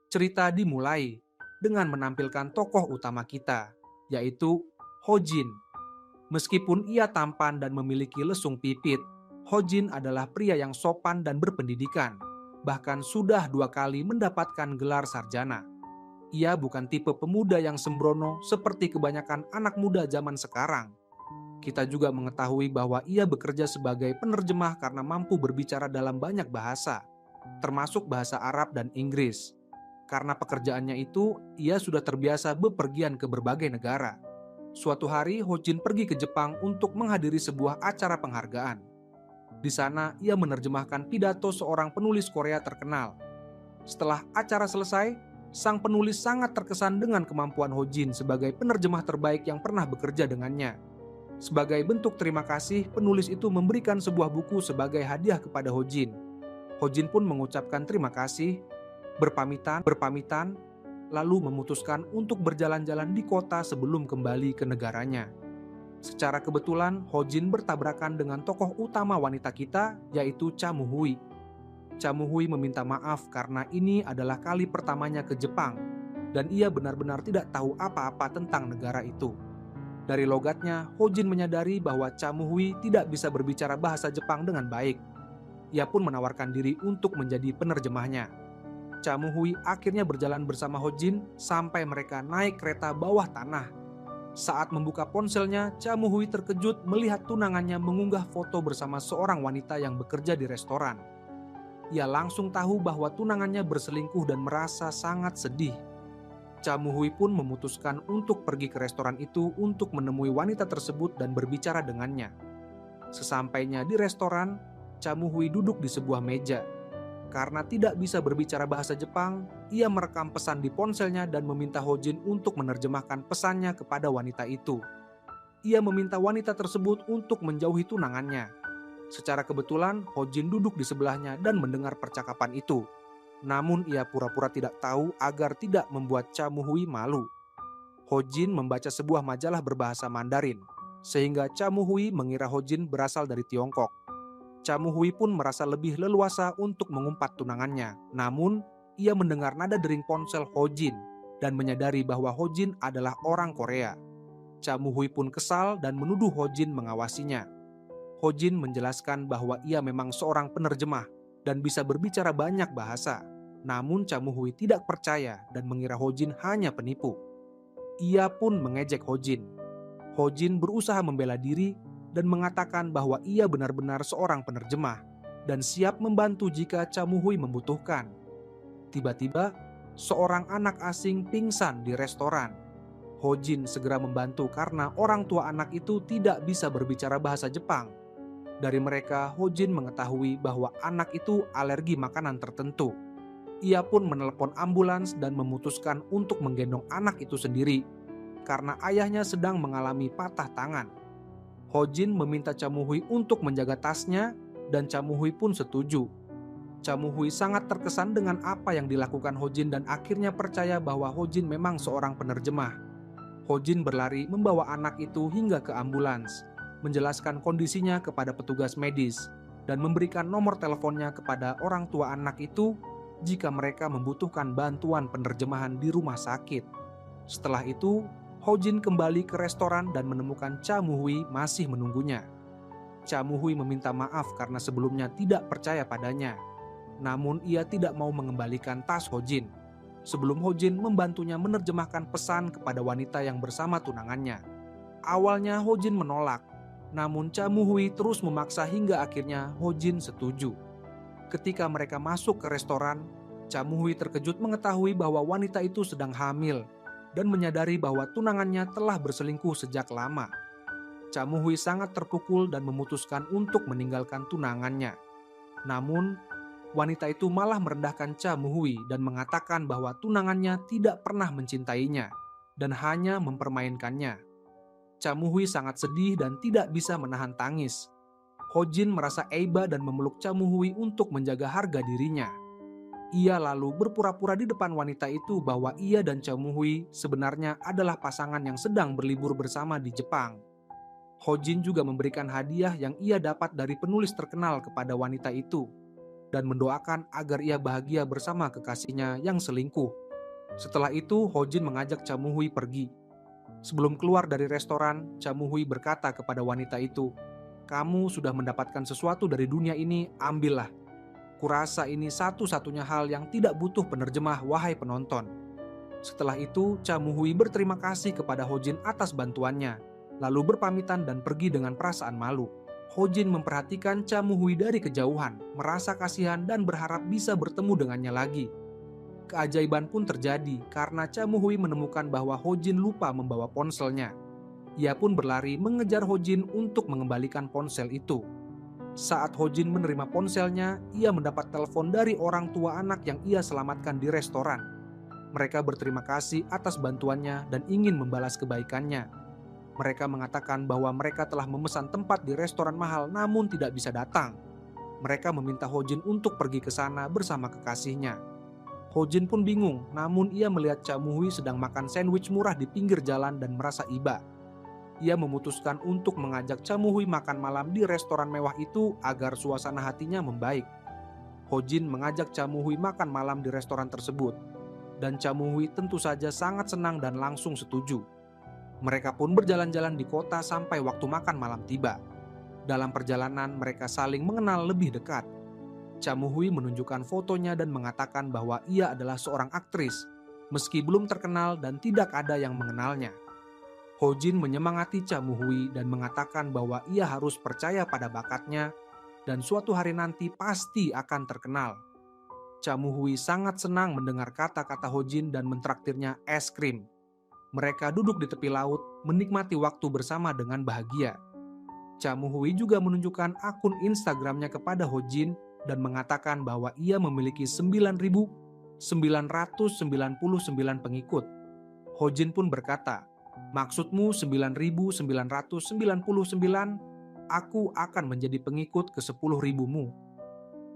Cerita dimulai dengan menampilkan tokoh utama kita, yaitu Hojin. Meskipun ia tampan dan memiliki lesung pipit, Hojin adalah pria yang sopan dan berpendidikan, bahkan sudah 2 kali mendapatkan gelar sarjana. Ia bukan tipe pemuda yang sembrono seperti kebanyakan anak muda zaman sekarang. Kita juga mengetahui bahwa ia bekerja sebagai penerjemah karena mampu berbicara dalam banyak bahasa, termasuk bahasa Arab dan Inggris. Karena pekerjaannya itu, ia sudah terbiasa bepergian ke berbagai negara. Suatu hari, Hojin pergi ke Jepang untuk menghadiri sebuah acara penghargaan. Di sana, ia menerjemahkan pidato seorang penulis Korea terkenal. Setelah acara selesai, sang penulis sangat terkesan dengan kemampuan Hojin sebagai penerjemah terbaik yang pernah bekerja dengannya. Sebagai bentuk terima kasih, penulis itu memberikan sebuah buku sebagai hadiah kepada Hojin. Hojin pun mengucapkan terima kasih, berpamitan, lalu memutuskan untuk berjalan-jalan di kota sebelum kembali ke negaranya. Secara kebetulan, Hojin bertabrakan dengan tokoh utama wanita kita, yaitu Cha Moo-hui. Cha Moo-hui meminta maaf karena ini adalah kali pertamanya ke Jepang, dan ia benar-benar tidak tahu apa-apa tentang negara itu. Dari logatnya, Hojin menyadari bahwa Cha Moo-hui tidak bisa berbicara bahasa Jepang dengan baik. Ia pun menawarkan diri untuk menjadi penerjemahnya. Cha Moo-hui akhirnya berjalan bersama Hojin sampai mereka naik kereta bawah tanah. Saat membuka ponselnya, Cha Moo-hui terkejut melihat tunangannya mengunggah foto bersama seorang wanita yang bekerja di restoran. Ia langsung tahu bahwa tunangannya berselingkuh dan merasa sangat sedih. Cha Moo-hui pun memutuskan untuk pergi ke restoran itu untuk menemui wanita tersebut dan berbicara dengannya. Sesampainya di restoran, Cha Moo-hui duduk di sebuah meja. Karena tidak bisa berbicara bahasa Jepang, ia merekam pesan di ponselnya dan meminta Hojin untuk menerjemahkan pesannya kepada wanita itu. Ia meminta wanita tersebut untuk menjauhi tunangannya. Secara kebetulan, Hojin duduk di sebelahnya dan mendengar percakapan itu. Namun ia pura-pura tidak tahu agar tidak membuat Cha Moo-hui malu. Hojin membaca sebuah majalah berbahasa Mandarin, sehingga Cha Moo-hui mengira Hojin berasal dari Tiongkok. Cha Moo-hui pun merasa lebih leluasa untuk mengumpat tunangannya. Namun, ia mendengar nada dering ponsel Hojin dan menyadari bahwa Hojin adalah orang Korea. Cha Moo-hui pun kesal dan menuduh Hojin mengawasinya. Hojin menjelaskan bahwa ia memang seorang penerjemah dan bisa berbicara banyak bahasa. Namun Cha Moo-hui tidak percaya dan mengira Hojin hanya penipu. Ia pun mengejek Hojin. Hojin berusaha membela diri dan mengatakan bahwa ia benar-benar seorang penerjemah dan siap membantu jika Cha Moo-hui membutuhkan. Tiba-tiba, seorang anak asing pingsan di restoran. Hojin segera membantu karena orang tua anak itu tidak bisa berbicara bahasa Jepang. Dari mereka, Hojin mengetahui bahwa anak itu alergi makanan tertentu. Ia pun menelepon ambulans dan memutuskan untuk menggendong anak itu sendiri karena ayahnya sedang mengalami patah tangan. Hojin meminta Cha Moo-hui untuk menjaga tasnya dan Cha Moo-hui pun setuju. Cha Moo-hui sangat terkesan dengan apa yang dilakukan Hojin dan akhirnya percaya bahwa Hojin memang seorang penerjemah. Hojin berlari membawa anak itu hingga ke ambulans, menjelaskan kondisinya kepada petugas medis, dan memberikan nomor teleponnya kepada orang tua anak itu jika mereka membutuhkan bantuan penerjemahan di rumah sakit. Setelah itu, Hojin kembali ke restoran dan menemukan Cha Moo-hui masih menunggunya. Cha Moo-hui meminta maaf karena sebelumnya tidak percaya padanya. Namun ia tidak mau mengembalikan tas Hojin sebelum Hojin membantunya menerjemahkan pesan kepada wanita yang bersama tunangannya. Awalnya Hojin menolak, namun Cha Moo-hui terus memaksa hingga akhirnya Hojin setuju. Ketika mereka masuk ke restoran, Cha Moo-hui terkejut mengetahui bahwa wanita itu sedang hamil dan menyadari bahwa tunangannya telah berselingkuh sejak lama. Cha Moo-hui sangat terpukul dan memutuskan untuk meninggalkan tunangannya. Namun, wanita itu malah merendahkan Cha Moo-hui dan mengatakan bahwa tunangannya tidak pernah mencintainya dan hanya mempermainkannya. Cha Moo-hui sangat sedih dan tidak bisa menahan tangis. Hojin merasa iba dan memeluk Cha Moo-hui untuk menjaga harga dirinya. Ia lalu berpura-pura di depan wanita itu bahwa ia dan Cha Moo-hui sebenarnya adalah pasangan yang sedang berlibur bersama di Jepang. Hojin juga memberikan hadiah yang ia dapat dari penulis terkenal kepada wanita itu. dan mendoakan agar ia bahagia bersama kekasihnya yang selingkuh. Setelah itu, Hojin mengajak Cha Moo-hui pergi. Sebelum keluar dari restoran, Cha Moo-hui berkata kepada wanita itu, "Kamu sudah mendapatkan sesuatu dari dunia ini, ambillah. Kurasa ini satu-satunya hal yang tidak butuh penerjemah, wahai penonton." Setelah itu, Cha Moo-hui berterima kasih kepada Hojin atas bantuannya, lalu berpamitan dan pergi dengan perasaan malu. Hojin memperhatikan Cha Moo-hui dari kejauhan, merasa kasihan dan berharap bisa bertemu dengannya lagi. Keajaiban pun terjadi karena Cha Moo-hui menemukan bahwa Hojin lupa membawa ponselnya. Ia pun berlari mengejar Hojin untuk mengembalikan ponsel itu. Saat Hojin menerima ponselnya, ia mendapat telepon dari orang tua anak yang ia selamatkan di restoran. Mereka berterima kasih atas bantuannya dan ingin membalas kebaikannya. Mereka mengatakan bahwa mereka telah memesan tempat di restoran mahal namun tidak bisa datang. Mereka meminta Hojin untuk pergi ke sana bersama kekasihnya. Hojin pun bingung, namun ia melihat Cha Moo-hui sedang makan sandwich murah di pinggir jalan dan merasa iba. Ia memutuskan untuk mengajak Cha Moo-hui makan malam di restoran mewah itu agar suasana hatinya membaik. Hojin mengajak Cha Moo-hui makan malam di restoran tersebut. Dan Cha Moo-hui tentu saja sangat senang dan langsung setuju. Mereka pun berjalan-jalan di kota sampai waktu makan malam tiba. Dalam perjalanan, mereka saling mengenal lebih dekat. Cha Moo-hui menunjukkan fotonya dan mengatakan bahwa ia adalah seorang aktris, meski belum terkenal dan tidak ada yang mengenalnya. Hojin menyemangati Cha Moo-hui dan mengatakan bahwa ia harus percaya pada bakatnya dan suatu hari nanti pasti akan terkenal. Cha Moo-hui sangat senang mendengar kata-kata Hojin dan mentraktirnya es krim. Mereka duduk di tepi laut, menikmati waktu bersama dengan bahagia. Cha Moo-hui juga menunjukkan akun Instagramnya kepada Hojin dan mengatakan bahwa ia memiliki 9.999 pengikut. Hojin pun berkata, "Maksudmu 9.999? Aku akan menjadi pengikut ke 10.000-mu."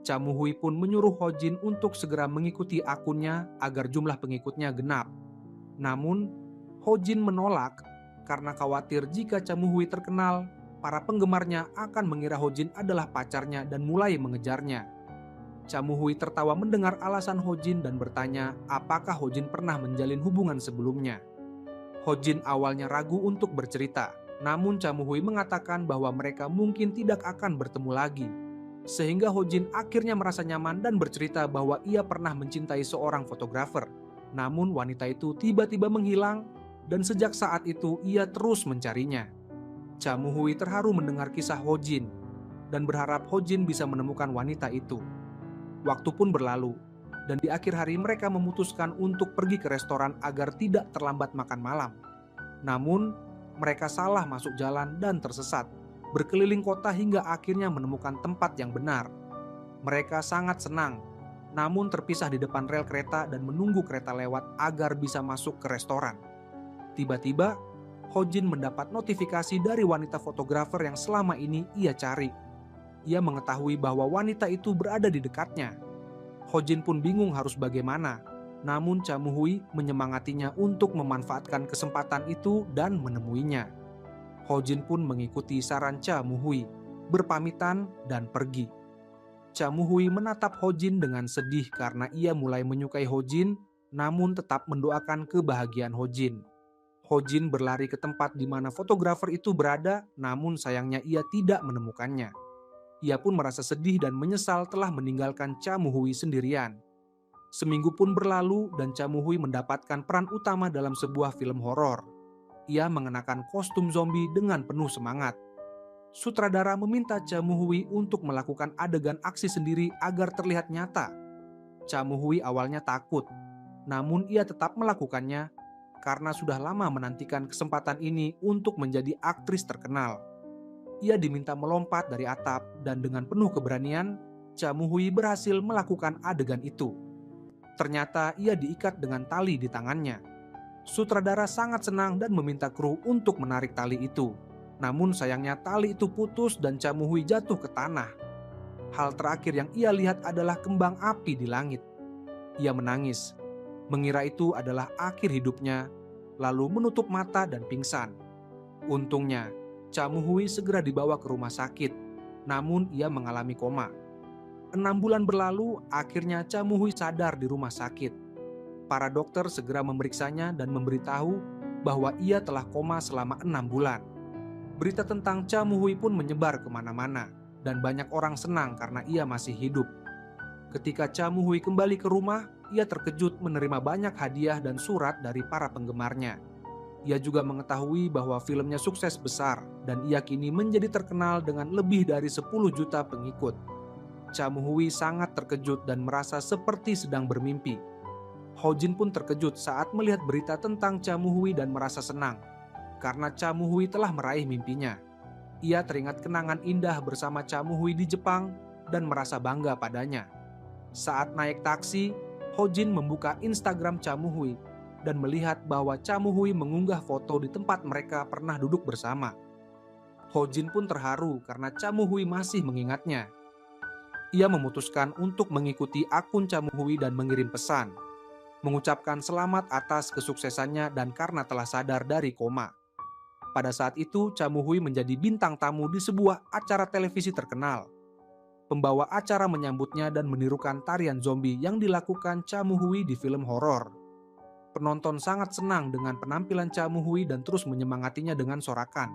Cha Moo-hui pun menyuruh Hojin untuk segera mengikuti akunnya agar jumlah pengikutnya genap. Namun, Hojin menolak karena khawatir jika Cha Moo-hui terkenal, para penggemarnya akan mengira Hojin adalah pacarnya dan mulai mengejarnya. Cha Moo-hui tertawa mendengar alasan Hojin dan bertanya apakah Hojin pernah menjalin hubungan sebelumnya. Hojin awalnya ragu untuk bercerita, namun Cha Moo-hui mengatakan bahwa mereka mungkin tidak akan bertemu lagi. Sehingga Hojin akhirnya merasa nyaman dan bercerita bahwa ia pernah mencintai seorang fotografer. Namun wanita itu tiba-tiba menghilang dan sejak saat itu ia terus mencarinya. Cha Moo-hui terharu mendengar kisah Hojin dan berharap Hojin bisa menemukan wanita itu. Waktu pun berlalu dan di akhir hari mereka memutuskan untuk pergi ke restoran agar tidak terlambat makan malam. Namun mereka salah masuk jalan dan tersesat, berkeliling kota hingga akhirnya menemukan tempat yang benar. Mereka sangat senang, namun terpisah di depan rel kereta dan menunggu kereta lewat agar bisa masuk ke restoran. Tiba-tiba, Hojin mendapat notifikasi dari wanita fotografer yang selama ini ia cari. Ia mengetahui bahwa wanita itu berada di dekatnya. Hojin pun bingung harus bagaimana, namun Cha Moo-hui menyemangatinya untuk memanfaatkan kesempatan itu dan menemuinya. Hojin pun mengikuti saran Cha Moo-hui, berpamitan dan pergi. Cha Moo-hui menatap Hojin dengan sedih karena ia mulai menyukai Hojin, namun tetap mendoakan kebahagiaan Hojin. Hojin berlari ke tempat di mana fotografer itu berada, namun sayangnya ia tidak menemukannya. Ia pun merasa sedih dan menyesal telah meninggalkan Cha Moo-hui sendirian. Seminggu pun berlalu dan Cha Moo-hui mendapatkan peran utama dalam sebuah film horor. Ia mengenakan kostum zombie dengan penuh semangat. Sutradara meminta Cha Moo-hui untuk melakukan adegan aksi sendiri agar terlihat nyata. Cha Moo-hui awalnya takut, namun ia tetap melakukannya karena sudah lama menantikan kesempatan ini untuk menjadi aktris terkenal. Ia diminta melompat dari atap dan dengan penuh keberanian, Cha Moo-hui berhasil melakukan adegan itu. Ternyata ia diikat dengan tali di tangannya. Sutradara sangat senang dan meminta kru untuk menarik tali itu. Namun sayangnya tali itu putus dan Cha Moo-hui jatuh ke tanah. Hal terakhir yang ia lihat adalah kembang api di langit. Ia menangis, mengira itu adalah akhir hidupnya, lalu menutup mata dan pingsan. Untungnya, Cha Moo-hui segera dibawa ke rumah sakit, namun ia mengalami koma. 6 bulan berlalu, akhirnya Cha Moo-hui sadar di rumah sakit. Para dokter segera memeriksanya dan memberitahu bahwa ia telah koma selama 6 bulan. Berita tentang Cha Moo-hui pun menyebar kemana-mana, dan banyak orang senang karena ia masih hidup. Ketika Cha Moo-hui kembali ke rumah, ia terkejut menerima banyak hadiah dan surat dari para penggemarnya. Ia juga mengetahui bahwa filmnya sukses besar dan ia kini menjadi terkenal dengan lebih dari 10 juta pengikut. Cha Moo-hui sangat terkejut dan merasa seperti sedang bermimpi. Ho Jin pun terkejut saat melihat berita tentang Cha Moo-hui dan merasa senang karena Cha Moo-hui telah meraih mimpinya. Ia teringat kenangan indah bersama Cha Moo-hui di Jepang dan merasa bangga padanya. Saat naik taksi, Ho Jin membuka Instagram Cha Moo-hui dan melihat bahwa Cha Moo-hui mengunggah foto di tempat mereka pernah duduk bersama. Ho Jin pun terharu karena Cha Moo-hui masih mengingatnya. Ia memutuskan untuk mengikuti akun Cha Moo-hui dan mengirim pesan, mengucapkan selamat atas kesuksesannya dan karena telah sadar dari koma. Pada saat itu, Cha Moo-hui menjadi bintang tamu di sebuah acara televisi terkenal. Pembawa acara menyambutnya dan menirukan tarian zombie yang dilakukan Cha Moo-hui di film horor. Penonton sangat senang dengan penampilan Cha Moo-hui dan terus menyemangatinya dengan sorakan.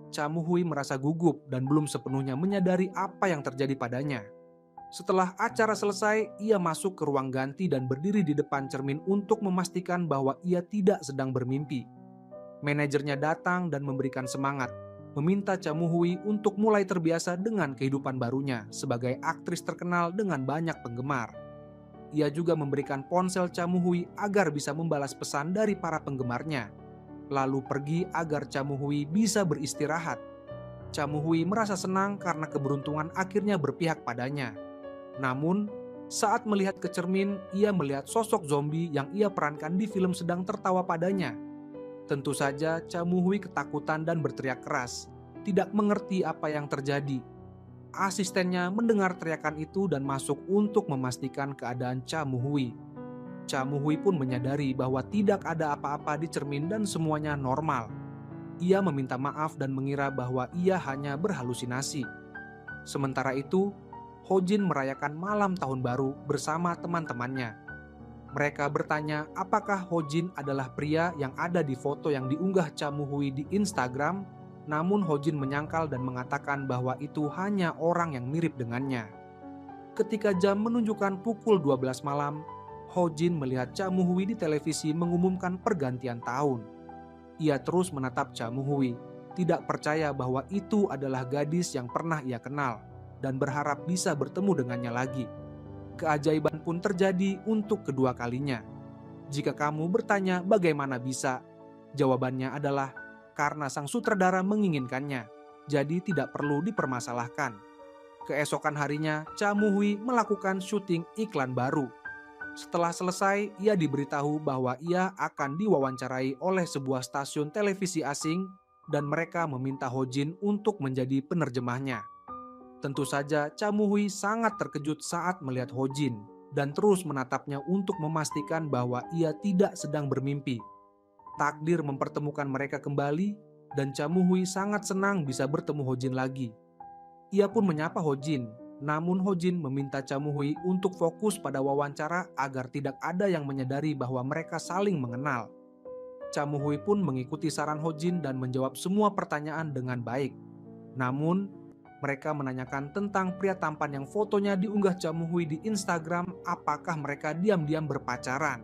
Cha Moo-hui merasa gugup dan belum sepenuhnya menyadari apa yang terjadi padanya. Setelah acara selesai, ia masuk ke ruang ganti dan berdiri di depan cermin untuk memastikan bahwa ia tidak sedang bermimpi. Manajernya datang dan memberikan semangat, meminta Cha Moo-hui untuk mulai terbiasa dengan kehidupan barunya sebagai aktris terkenal dengan banyak penggemar. Ia juga memberikan ponsel Cha Moo-hui agar bisa membalas pesan dari para penggemarnya, lalu pergi agar Cha Moo-hui bisa beristirahat. Cha Moo-hui merasa senang karena keberuntungan akhirnya berpihak padanya. Namun, saat melihat ke cermin, ia melihat sosok zombie yang ia perankan di film sedang tertawa padanya. Tentu saja Cha Moo-hui ketakutan dan berteriak keras, tidak mengerti apa yang terjadi. Asistennya mendengar teriakan itu dan masuk untuk memastikan keadaan Cha Moo-hui. Cha Moo-hui pun menyadari bahwa tidak ada apa-apa di cermin dan semuanya normal. Ia meminta maaf dan mengira bahwa ia hanya berhalusinasi. Sementara itu, Ho Jin merayakan malam tahun baru bersama teman-temannya. Mereka bertanya apakah Ho Jin adalah pria yang ada di foto yang diunggah Cha Moo-hui di Instagram. Namun Ho Jin menyangkal dan mengatakan bahwa itu hanya orang yang mirip dengannya. Ketika jam menunjukkan pukul 12 malam, Ho Jin melihat Cha Moo-hui di televisi mengumumkan pergantian tahun. Ia terus menatap Cha Moo-hui, tidak percaya bahwa itu adalah gadis yang pernah ia kenal dan berharap bisa bertemu dengannya lagi. Keajaiban pun terjadi untuk kedua kalinya. Jika kamu bertanya bagaimana bisa, jawabannya adalah karena sang sutradara menginginkannya, jadi tidak perlu dipermasalahkan. Keesokan harinya, Cha Moo-hui melakukan syuting iklan baru. Setelah selesai, ia diberitahu bahwa ia akan diwawancarai oleh sebuah stasiun televisi asing dan mereka meminta Ho Jin untuk menjadi penerjemahnya. Tentu saja, Cha Moo-hui sangat terkejut saat melihat Ho Jin dan terus menatapnya untuk memastikan bahwa ia tidak sedang bermimpi. Takdir mempertemukan mereka kembali dan Cha Moo-hui sangat senang bisa bertemu Ho Jin lagi. Ia pun menyapa Ho Jin, namun Ho Jin meminta Cha Moo-hui untuk fokus pada wawancara agar tidak ada yang menyadari bahwa mereka saling mengenal. Cha Moo-hui pun mengikuti saran Ho Jin dan menjawab semua pertanyaan dengan baik. Namun, mereka menanyakan tentang pria tampan yang fotonya diunggah Cha Moo-hui di Instagram, apakah mereka diam-diam berpacaran.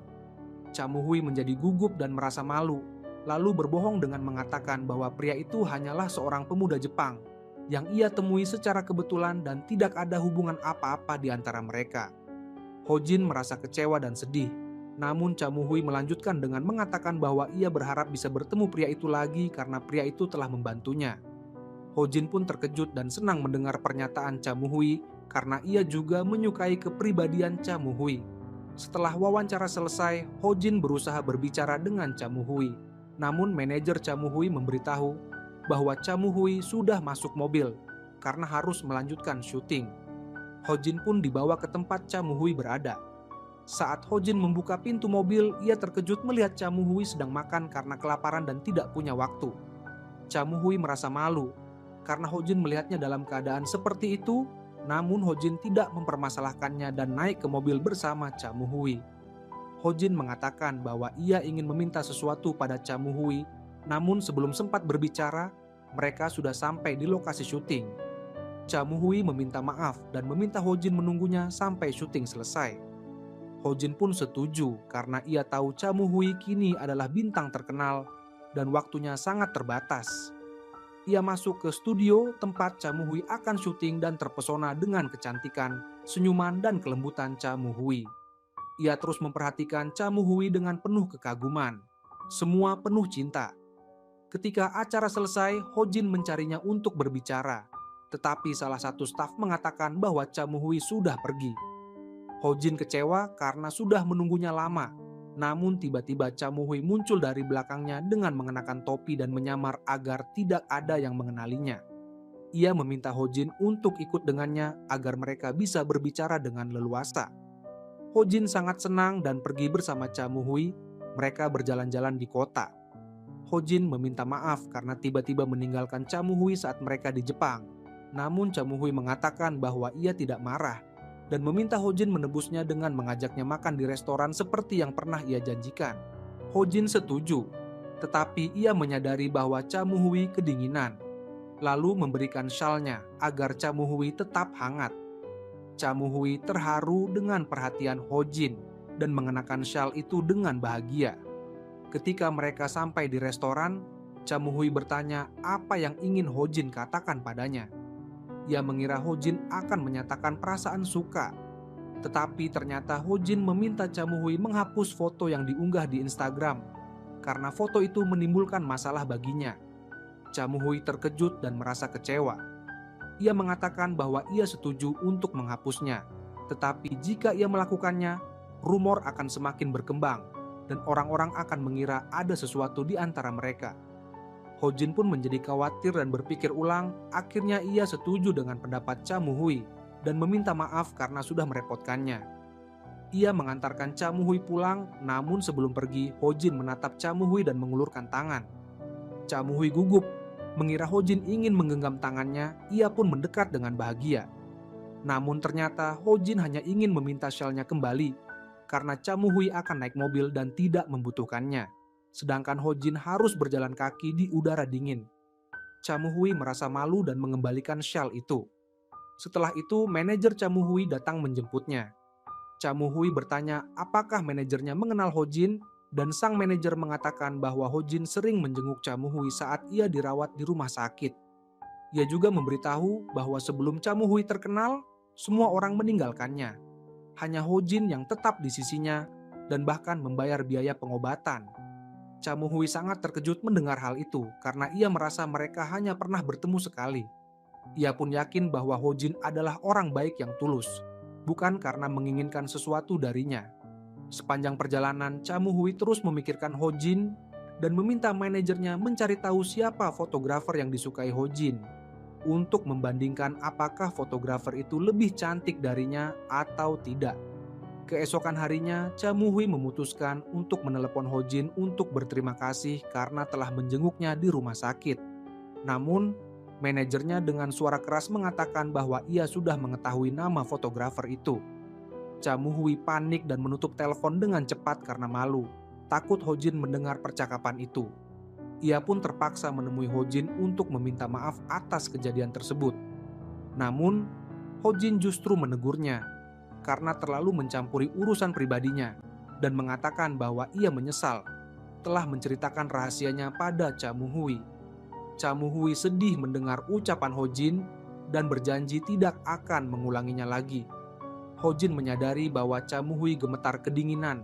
Cha Moo-hui menjadi gugup dan merasa malu, lalu berbohong dengan mengatakan bahwa pria itu hanyalah seorang pemuda Jepang yang ia temui secara kebetulan dan tidak ada hubungan apa-apa di antara mereka. Ho Jin merasa kecewa dan sedih, namun Cha Moo-hui melanjutkan dengan mengatakan bahwa ia berharap bisa bertemu pria itu lagi karena pria itu telah membantunya. Ho Jin pun terkejut dan senang mendengar pernyataan Cha Moo-hui karena ia juga menyukai kepribadian Cha Moo-hui. Setelah wawancara selesai, Ho Jin berusaha berbicara dengan Cha Moo-hui. Namun manajer Cha Moo-hui memberitahu bahwa Cha Moo-hui sudah masuk mobil karena harus melanjutkan syuting. Ho Jin pun dibawa ke tempat Cha Moo-hui berada. Saat Ho Jin membuka pintu mobil, ia terkejut melihat Cha Moo-hui sedang makan karena kelaparan dan tidak punya waktu. Cha Moo-hui merasa malu karena Ho Jin melihatnya dalam keadaan seperti itu Namun Hojin tidak mempermasalahkannya dan naik ke mobil bersama Cha Moo-hui. Hojin mengatakan bahwa ia ingin meminta sesuatu pada Cha Moo-hui, namun sebelum sempat berbicara, mereka sudah sampai di lokasi syuting. Cha Moo-hui meminta maaf dan meminta Hojin menunggunya sampai syuting selesai. Hojin pun setuju karena ia tahu Cha Moo-hui kini adalah bintang terkenal dan waktunya sangat terbatas. Ia masuk ke studio tempat Cha Moo-hui akan syuting dan terpesona dengan kecantikan, senyuman, dan kelembutan Cha Moo-hui. Ia terus memperhatikan Cha Moo-hui dengan penuh kekaguman. Semua penuh cinta. Ketika acara selesai, Hojin mencarinya untuk berbicara. Tetapi salah satu staf mengatakan bahwa Cha Moo-hui sudah pergi. Hojin kecewa karena sudah menunggunya lama. Namun tiba-tiba Cha Moo-hui muncul dari belakangnya dengan mengenakan topi dan menyamar agar tidak ada yang mengenalinya. Ia meminta Hojin untuk ikut dengannya agar mereka bisa berbicara dengan leluasa. Hojin sangat senang dan pergi bersama Cha Moo-hui. Mereka berjalan-jalan di kota. Hojin meminta maaf karena tiba-tiba meninggalkan Cha Moo-hui saat mereka di Jepang. Namun Cha Moo-hui mengatakan bahwa ia tidak marah dan meminta Hojin menebusnya dengan mengajaknya makan di restoran seperti yang pernah ia janjikan. Hojin setuju, tetapi ia menyadari bahwa Cha Moo-hui kedinginan, lalu memberikan syalnya agar Cha Moo-hui tetap hangat. Cha Moo-hui terharu dengan perhatian Hojin dan mengenakan syal itu dengan bahagia. Ketika mereka sampai di restoran, Cha Moo-hui bertanya apa yang ingin Hojin katakan padanya. Ia mengira Hojin akan menyatakan perasaan suka. Tetapi ternyata Hojin meminta Cha Moo-hui menghapus foto yang diunggah di Instagram karena foto itu menimbulkan masalah baginya. Cha Moo-hui terkejut dan merasa kecewa. Ia mengatakan bahwa ia setuju untuk menghapusnya. Tetapi jika ia melakukannya, rumor akan semakin berkembang dan orang-orang akan mengira ada sesuatu di antara mereka. Hojin pun menjadi khawatir dan berpikir ulang. Akhirnya ia setuju dengan pendapat Cha Moo-hui dan meminta maaf karena sudah merepotkannya. Ia mengantarkan Cha Moo-hui pulang, namun sebelum pergi, Hojin menatap Cha Moo-hui dan mengulurkan tangan. Cha Moo-hui gugup, mengira Hojin ingin menggenggam tangannya. Ia pun mendekat dengan bahagia. Namun ternyata Hojin hanya ingin meminta syalnya kembali karena Cha Moo-hui akan naik mobil dan tidak membutuhkannya. Sedangkan Hojin harus berjalan kaki di udara dingin. Cha Moo-hui merasa malu dan mengembalikan syal itu. Setelah itu, manajer Cha Moo-hui datang menjemputnya. Cha Moo-hui bertanya apakah manajernya mengenal Hojin, dan sang manajer mengatakan bahwa Hojin sering menjenguk Cha Moo-hui saat ia dirawat di rumah sakit. Ia juga memberitahu bahwa sebelum Cha Moo-hui terkenal, semua orang meninggalkannya. Hanya Hojin yang tetap di sisinya dan bahkan membayar biaya pengobatan. Cha Moo-hui sangat terkejut mendengar hal itu karena ia merasa mereka hanya pernah bertemu sekali. Ia pun yakin bahwa Hojin adalah orang baik yang tulus, bukan karena menginginkan sesuatu darinya. Sepanjang perjalanan, Cha Moo-hui terus memikirkan Hojin dan meminta manajernya mencari tahu siapa fotografer yang disukai Hojin untuk membandingkan apakah fotografer itu lebih cantik darinya atau tidak. Keesokan harinya, Cha Moo-hui memutuskan untuk menelepon Hojin untuk berterima kasih karena telah menjenguknya di rumah sakit. Namun, manajernya dengan suara keras mengatakan bahwa ia sudah mengetahui nama fotografer itu. Cha Moo-hui panik dan menutup telepon dengan cepat karena malu, takut Hojin mendengar percakapan itu. Ia pun terpaksa menemui Hojin untuk meminta maaf atas kejadian tersebut. Namun, Hojin justru menegurnya karena terlalu mencampuri urusan pribadinya dan mengatakan bahwa ia menyesal telah menceritakan rahasianya pada Cha Moo-hui. Cha Moo-hui sedih mendengar ucapan Hojin dan berjanji tidak akan mengulanginya lagi. Hojin menyadari bahwa Cha Moo-hui gemetar kedinginan,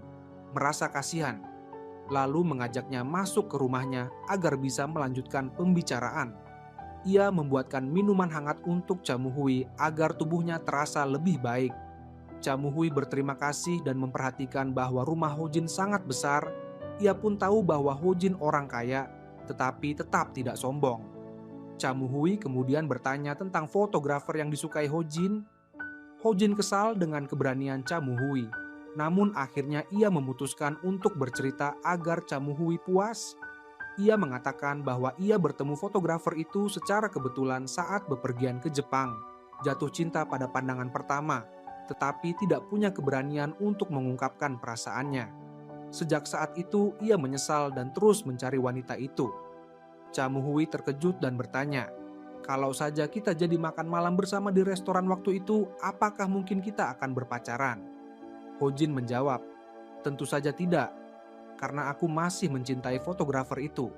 merasa kasihan, lalu mengajaknya masuk ke rumahnya agar bisa melanjutkan pembicaraan. Ia membuatkan minuman hangat untuk Cha Moo-hui agar tubuhnya terasa lebih baik. Cha Moo-hui berterima kasih dan memperhatikan bahwa rumah Hojin sangat besar. Ia pun tahu bahwa Hojin orang kaya, tetapi tetap tidak sombong. Cha Moo-hui kemudian bertanya tentang fotografer yang disukai Hojin. Hojin kesal dengan keberanian Cha Moo-hui. Namun akhirnya ia memutuskan untuk bercerita agar Cha Moo-hui puas. Ia mengatakan bahwa ia bertemu fotografer itu secara kebetulan saat bepergian ke Jepang. jatuh cinta pada pandangan pertama, tetapi tidak punya keberanian untuk mengungkapkan perasaannya. Sejak saat itu, ia menyesal dan terus mencari wanita itu. Cha Moo-hui terkejut dan bertanya, "Kalau saja kita jadi makan malam bersama di restoran waktu itu, apakah mungkin kita akan berpacaran?" Ho Jin menjawab, "Tentu saja tidak, karena aku masih mencintai fotografer itu."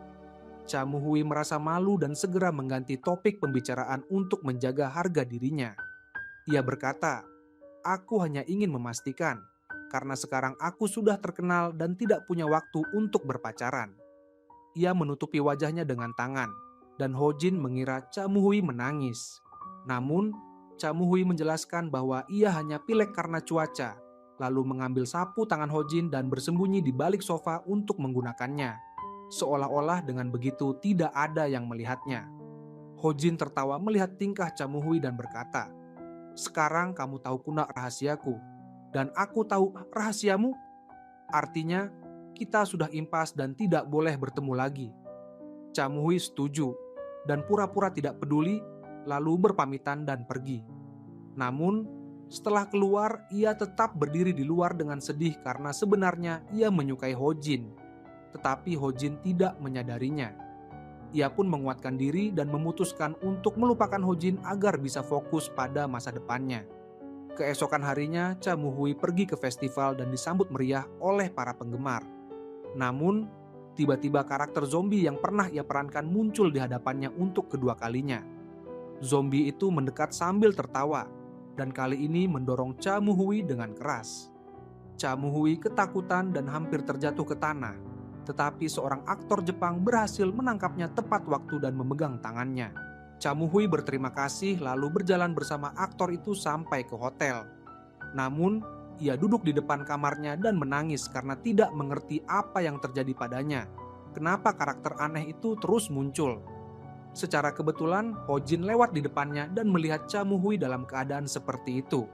Cha Moo-hui merasa malu dan segera mengganti topik pembicaraan untuk menjaga harga dirinya. Ia berkata, "Aku hanya ingin memastikan, karena sekarang aku sudah terkenal dan tidak punya waktu untuk berpacaran." Ia menutupi wajahnya dengan tangan, dan Ho Jin mengira Cha Moo-hui menangis. Namun, Cha Moo-hui menjelaskan bahwa ia hanya pilek karena cuaca, lalu mengambil sapu tangan Ho Jin dan bersembunyi di balik sofa untuk menggunakannya. Seolah-olah dengan begitu tidak ada yang melihatnya. Ho Jin tertawa melihat tingkah Cha Moo-hui dan berkata, "Sekarang kamu tahu kunak rahasiaku, dan aku tahu rahasiamu. Artinya, kita sudah impas dan tidak boleh bertemu lagi." Cha Moo-hui setuju dan pura-pura tidak peduli, lalu berpamitan dan pergi. Namun, setelah keluar, ia tetap berdiri di luar dengan sedih karena sebenarnya ia menyukai Ho Jin. Tetapi Ho Jin tidak menyadarinya. Ia pun menguatkan diri dan memutuskan untuk melupakan Ho Jin agar bisa fokus pada masa depannya. Keesokan harinya, Cha Moo-hui pergi ke festival dan disambut meriah oleh para penggemar. Namun, tiba-tiba karakter zombie yang pernah ia perankan muncul di hadapannya untuk kedua kalinya. Zombie itu mendekat sambil tertawa, dan kali ini mendorong Cha Moo-hui dengan keras. Cha Moo-hui ketakutan dan hampir terjatuh ke tanah, tetapi seorang aktor Jepang berhasil menangkapnya tepat waktu dan memegang tangannya. Cha Moo-hui berterima kasih lalu berjalan bersama aktor itu sampai ke hotel. Namun, ia duduk di depan kamarnya dan menangis karena tidak mengerti apa yang terjadi padanya. Kenapa karakter aneh itu terus muncul? Secara kebetulan, Ho Jin lewat di depannya dan melihat Cha Moo-hui dalam keadaan seperti itu.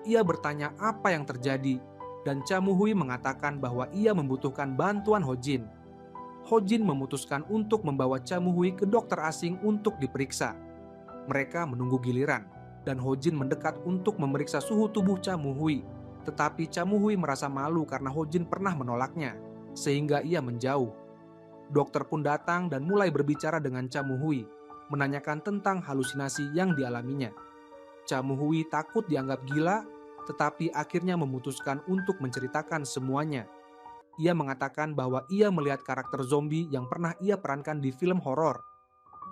Ia bertanya apa yang terjadi, dan Cha Moo-hui mengatakan bahwa ia membutuhkan bantuan Ho Jin. Ho Jin memutuskan untuk membawa Cha Moo-hui ke dokter asing untuk diperiksa. Mereka menunggu giliran, dan Ho Jin mendekat untuk memeriksa suhu tubuh Cha Moo-hui. Tetapi Cha Moo-hui merasa malu karena Ho Jin pernah menolaknya, sehingga ia menjauh. Dokter pun datang dan mulai berbicara dengan Cha Moo-hui, menanyakan tentang halusinasi yang dialaminya. Cha Moo-hui takut dianggap gila, tetapi akhirnya memutuskan untuk menceritakan semuanya. Ia mengatakan bahwa ia melihat karakter zombie yang pernah ia perankan di film horor.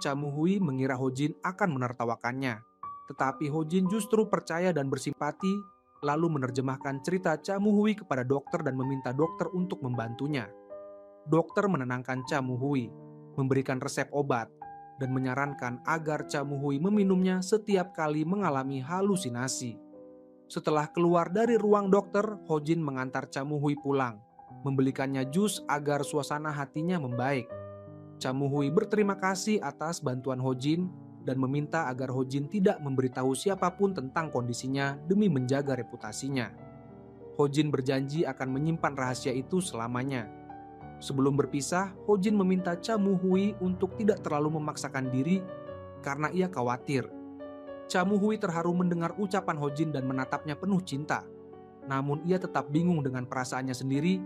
Cha Moo-hui mengira Ho Jin akan menertawakannya, tetapi Ho Jin justru percaya dan bersimpati, lalu menerjemahkan cerita Cha Moo-hui kepada dokter dan meminta dokter untuk membantunya. Dokter menenangkan Cha Moo-hui, memberikan resep obat, dan menyarankan agar Cha Moo-hui meminumnya setiap kali mengalami halusinasi. Setelah keluar dari ruang dokter, Ho Jin mengantar Cha Moo-hui pulang, membelikannya jus agar suasana hatinya membaik. Cha Moo-hui berterima kasih atas bantuan Ho Jin dan meminta agar Ho Jin tidak memberitahu siapapun tentang kondisinya demi menjaga reputasinya. Ho Jin berjanji akan menyimpan rahasia itu selamanya. Sebelum berpisah, Ho Jin meminta Cha Moo-hui untuk tidak terlalu memaksakan diri karena ia khawatir. Cha Moo-hui terharu mendengar ucapan Ho Jin dan menatapnya penuh cinta. Namun ia tetap bingung dengan perasaannya sendiri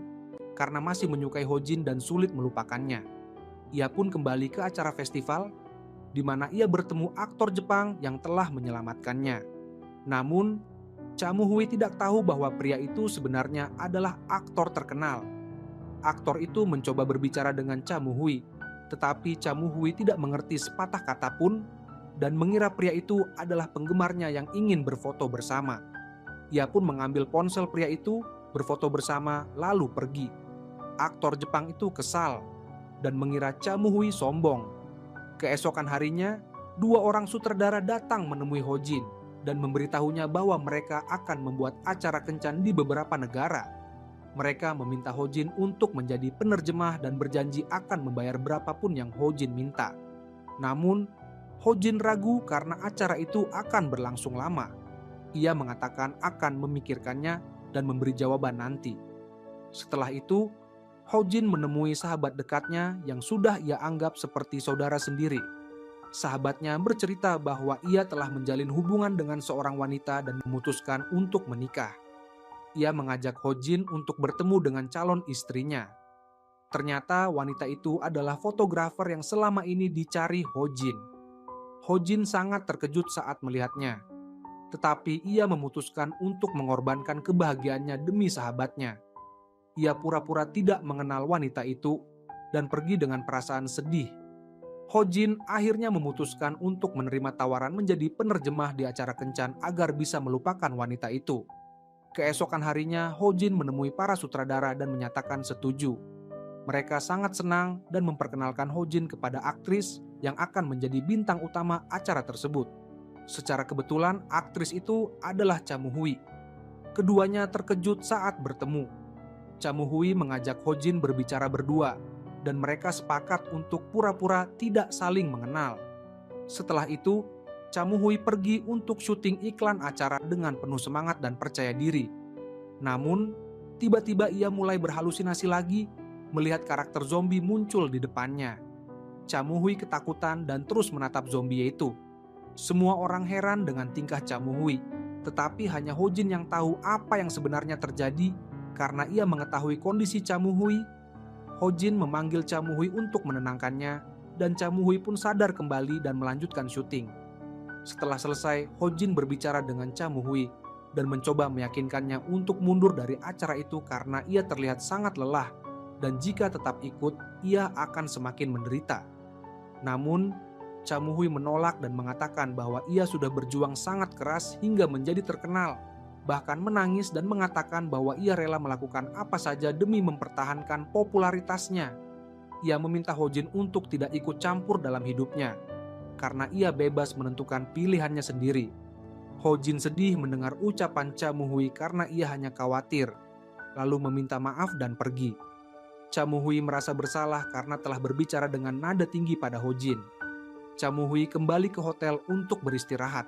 karena masih menyukai Ho Jin dan sulit melupakannya. Ia pun kembali ke acara festival di mana ia bertemu aktor Jepang yang telah menyelamatkannya. Namun, Cha Moo-hui tidak tahu bahwa pria itu sebenarnya adalah aktor terkenal. Aktor itu mencoba berbicara dengan Cha Moo-hui, tetapi Cha Moo-hui tidak mengerti sepatah kata pun dan mengira pria itu adalah penggemarnya yang ingin berfoto bersama. Ia pun mengambil ponsel pria itu, berfoto bersama, lalu pergi. Aktor Jepang itu kesal dan mengira Cha Moo-hui sombong. Keesokan harinya, dua orang sutradara datang menemui Ho Jin dan memberitahunya bahwa mereka akan membuat acara kencan di beberapa negara. Mereka meminta Ho Jin untuk menjadi penerjemah dan berjanji akan membayar berapapun yang Ho Jin minta. Namun, Ho Jin ragu karena acara itu akan berlangsung lama. Ia mengatakan akan memikirkannya dan memberi jawaban nanti. Setelah itu, Ho Jin menemui sahabat dekatnya yang sudah ia anggap seperti saudara sendiri. Sahabatnya bercerita bahwa ia telah menjalin hubungan dengan seorang wanita dan memutuskan untuk menikah. Ia mengajak Ho Jin untuk bertemu dengan calon istrinya. Ternyata wanita itu adalah fotografer yang selama ini dicari Ho Jin. Ho Jin sangat terkejut saat melihatnya, tetapi ia memutuskan untuk mengorbankan kebahagiaannya demi sahabatnya. Ia pura-pura tidak mengenal wanita itu dan pergi dengan perasaan sedih. Ho Jin akhirnya memutuskan untuk menerima tawaran menjadi penerjemah di acara kencan agar bisa melupakan wanita itu. Keesokan harinya, Ho Jin menemui para sutradara dan menyatakan setuju. Mereka sangat senang dan memperkenalkan Ho Jin kepada aktris yang akan menjadi bintang utama acara tersebut. Secara kebetulan, aktris itu adalah Cha Moo-hui. Keduanya terkejut saat bertemu. Cha Moo-hui mengajak Ho Jin berbicara berdua, dan mereka sepakat untuk pura-pura tidak saling mengenal. Setelah itu, Cha Moo-hui pergi untuk syuting iklan acara dengan penuh semangat dan percaya diri. Namun, tiba-tiba ia mulai berhalusinasi lagi melihat karakter zombie muncul di depannya. Cha Moo-hui ketakutan dan terus menatap zombie itu. Semua orang heran dengan tingkah Cha Moo-hui, tetapi hanya Ho Jin yang tahu apa yang sebenarnya terjadi karena ia mengetahui kondisi Cha Moo-hui. Ho Jin memanggil Cha Moo-hui untuk menenangkannya dan Cha Moo-hui pun sadar kembali dan melanjutkan syuting. Setelah selesai, Ho Jin berbicara dengan Cha Moo-hui dan mencoba meyakinkannya untuk mundur dari acara itu karena ia terlihat sangat lelah dan jika tetap ikut, ia akan semakin menderita. Namun, Cha Moo-hui menolak dan mengatakan bahwa ia sudah berjuang sangat keras hingga menjadi terkenal, bahkan menangis dan mengatakan bahwa ia rela melakukan apa saja demi mempertahankan popularitasnya. Ia meminta Ho Jin untuk tidak ikut campur dalam hidupnya, karena ia bebas menentukan pilihannya sendiri. Ho Jin sedih mendengar ucapan Cha Moo-hui karena ia hanya khawatir, lalu meminta maaf dan pergi. Cha Moo-hui merasa bersalah karena telah berbicara dengan nada tinggi pada Ho Jin. Cha Moo-hui kembali ke hotel untuk beristirahat.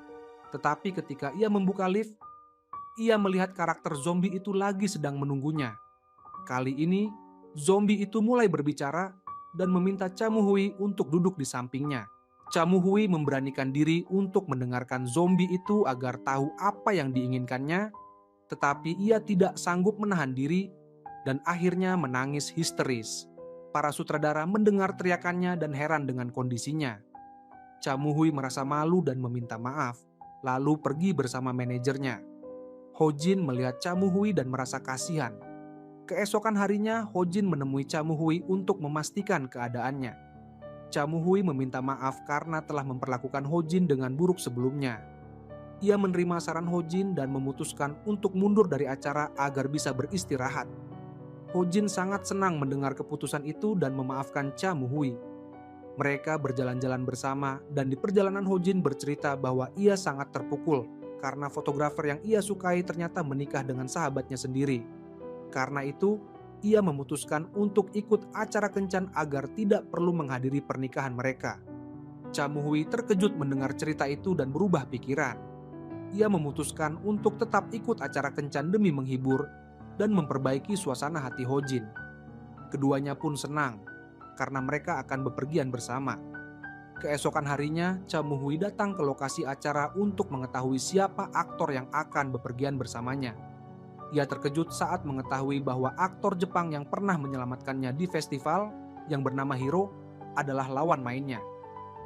Tetapi ketika ia membuka lift, ia melihat karakter zombie itu lagi sedang menunggunya. Kali ini, zombie itu mulai berbicara dan meminta Cha Moo-hui untuk duduk di sampingnya. Cha Moo-hui memberanikan diri untuk mendengarkan zombie itu agar tahu apa yang diinginkannya, tetapi ia tidak sanggup menahan diri dan akhirnya menangis histeris. Para sutradara mendengar teriakannya dan heran dengan kondisinya. Cha Moo-hui merasa malu dan meminta maaf, lalu pergi bersama manajernya. Ho Jin melihat Cha Moo-hui dan merasa kasihan. Keesokan harinya, Ho Jin menemui Cha Moo-hui untuk memastikan keadaannya. Cha Moo-hui meminta maaf karena telah memperlakukan Ho Jin dengan buruk sebelumnya. Ia menerima saran Ho Jin dan memutuskan untuk mundur dari acara agar bisa beristirahat. Ho Jin sangat senang mendengar keputusan itu dan memaafkan Cha Moo-hui. Mereka berjalan-jalan bersama dan di perjalanan Ho Jin bercerita bahwa ia sangat terpukul karena fotografer yang ia sukai ternyata menikah dengan sahabatnya sendiri. Karena itu, ia memutuskan untuk ikut acara kencan agar tidak perlu menghadiri pernikahan mereka. Cha Moo-hui terkejut mendengar cerita itu dan berubah pikiran. Ia memutuskan untuk tetap ikut acara kencan demi menghibur dan memperbaiki suasana hati Ho Jin. Keduanya pun senang karena mereka akan bepergian bersama. Keesokan harinya, Cha Moo-hui datang ke lokasi acara untuk mengetahui siapa aktor yang akan bepergian bersamanya. Ia terkejut saat mengetahui bahwa aktor Jepang yang pernah menyelamatkannya di festival yang bernama Hiro adalah lawan mainnya.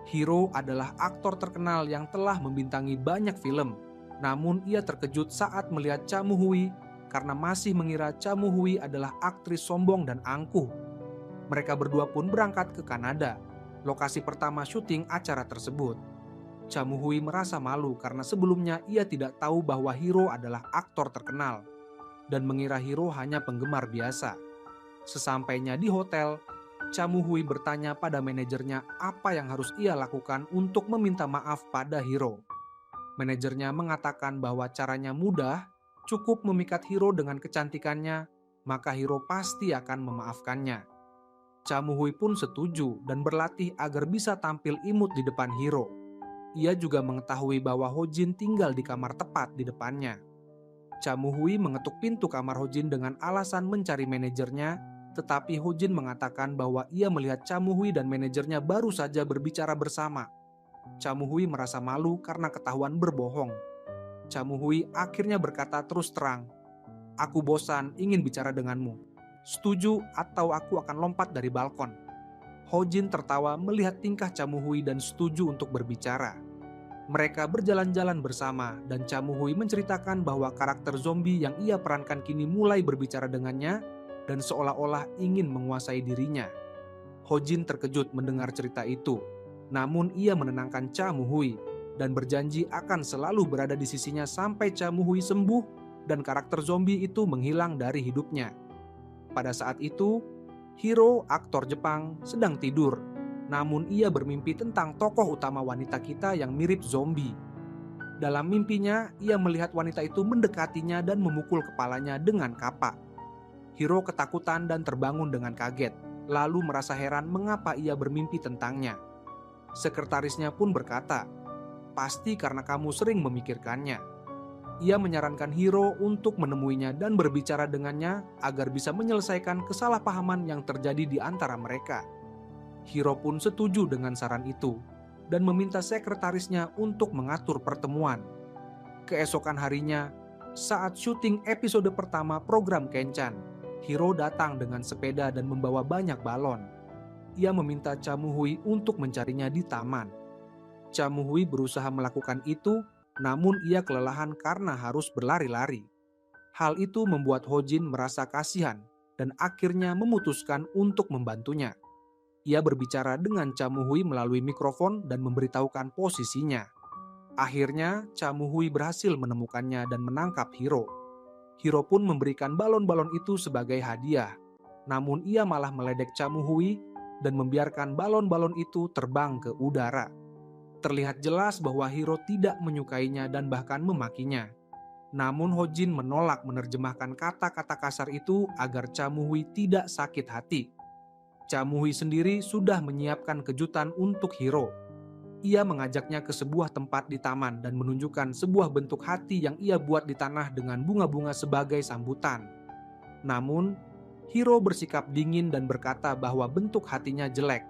Hiro adalah aktor terkenal yang telah membintangi banyak film. Namun ia terkejut saat melihat Cha Moo-hui karena masih mengira Cha Moo-hui adalah aktris sombong dan angkuh. Mereka berdua pun berangkat ke Kanada, lokasi pertama syuting acara tersebut. Cha Moo-hui merasa malu karena sebelumnya ia tidak tahu bahwa Hiro adalah aktor terkenal dan mengira Hiro hanya penggemar biasa. Sesampainya di hotel, Cha Moo-hui bertanya pada manajernya apa yang harus ia lakukan untuk meminta maaf pada Hiro. Manajernya mengatakan bahwa caranya mudah, cukup memikat Hiro dengan kecantikannya, maka Hiro pasti akan memaafkannya. Cha Moo-hui pun setuju dan berlatih agar bisa tampil imut di depan Hiro. Ia juga mengetahui bahwa Ho Jin tinggal di kamar tepat di depannya. Cha Moo-hui mengetuk pintu kamar Ho Jin dengan alasan mencari manajernya, tetapi Ho Jin mengatakan bahwa ia melihat Cha Moo-hui dan manajernya baru saja berbicara bersama. Camuhui merasa malu karena ketahuan berbohong. Camuhui akhirnya berkata terus terang, "Aku bosan ingin bicara denganmu. Setuju atau aku akan lompat dari balkon." Hojin tertawa melihat tingkah Camuhui dan setuju untuk berbicara. Mereka berjalan-jalan bersama dan Camuhui menceritakan bahwa karakter zombie yang ia perankan kini mulai berbicara dengannya dan seolah-olah ingin menguasai dirinya. Hojin terkejut mendengar cerita itu, namun ia menenangkan Camuhui dan berjanji akan selalu berada di sisinya sampai Camuhui sembuh dan karakter zombie itu menghilang dari hidupnya. Pada saat itu, Hiro, aktor Jepang, sedang tidur, namun ia bermimpi tentang tokoh utama wanita kita yang mirip zombie. Dalam mimpinya, ia melihat wanita itu mendekatinya dan memukul kepalanya dengan kapak. Hiro ketakutan dan terbangun dengan kaget, lalu merasa heran mengapa ia bermimpi tentangnya. Sekretarisnya pun berkata, "Pasti karena kamu sering memikirkannya." Ia menyarankan Hiro untuk menemuinya dan berbicara dengannya agar bisa menyelesaikan kesalahpahaman yang terjadi di antara mereka. Hiro pun setuju dengan saran itu dan meminta sekretarisnya untuk mengatur pertemuan. Keesokan harinya, saat syuting episode pertama program Kencan, Hiro datang dengan sepeda dan membawa banyak balon. Ia meminta Camuhui untuk mencarinya di taman. Camuhui berusaha melakukan itu, namun ia kelelahan karena harus berlari-lari. Hal itu membuat Hojin merasa kasihan dan akhirnya memutuskan untuk membantunya. Ia berbicara dengan Camuhui melalui mikrofon dan memberitahukan posisinya. Akhirnya, Camuhui berhasil menemukannya dan menangkap Hiro. Hiro pun memberikan balon-balon itu sebagai hadiah. Namun ia malah meledek Camuhui dan membiarkan balon-balon itu terbang ke udara. Terlihat jelas bahwa Hiro tidak menyukainya dan bahkan memakinya. Namun Hojin menolak menerjemahkan kata-kata kasar itu agar Camuhui tidak sakit hati. Camuhui sendiri sudah menyiapkan kejutan untuk Hiro. Ia mengajaknya ke sebuah tempat di taman dan menunjukkan sebuah bentuk hati yang ia buat di tanah dengan bunga-bunga sebagai sambutan. Namun, Hiro bersikap dingin dan berkata bahwa bentuk hatinya jelek.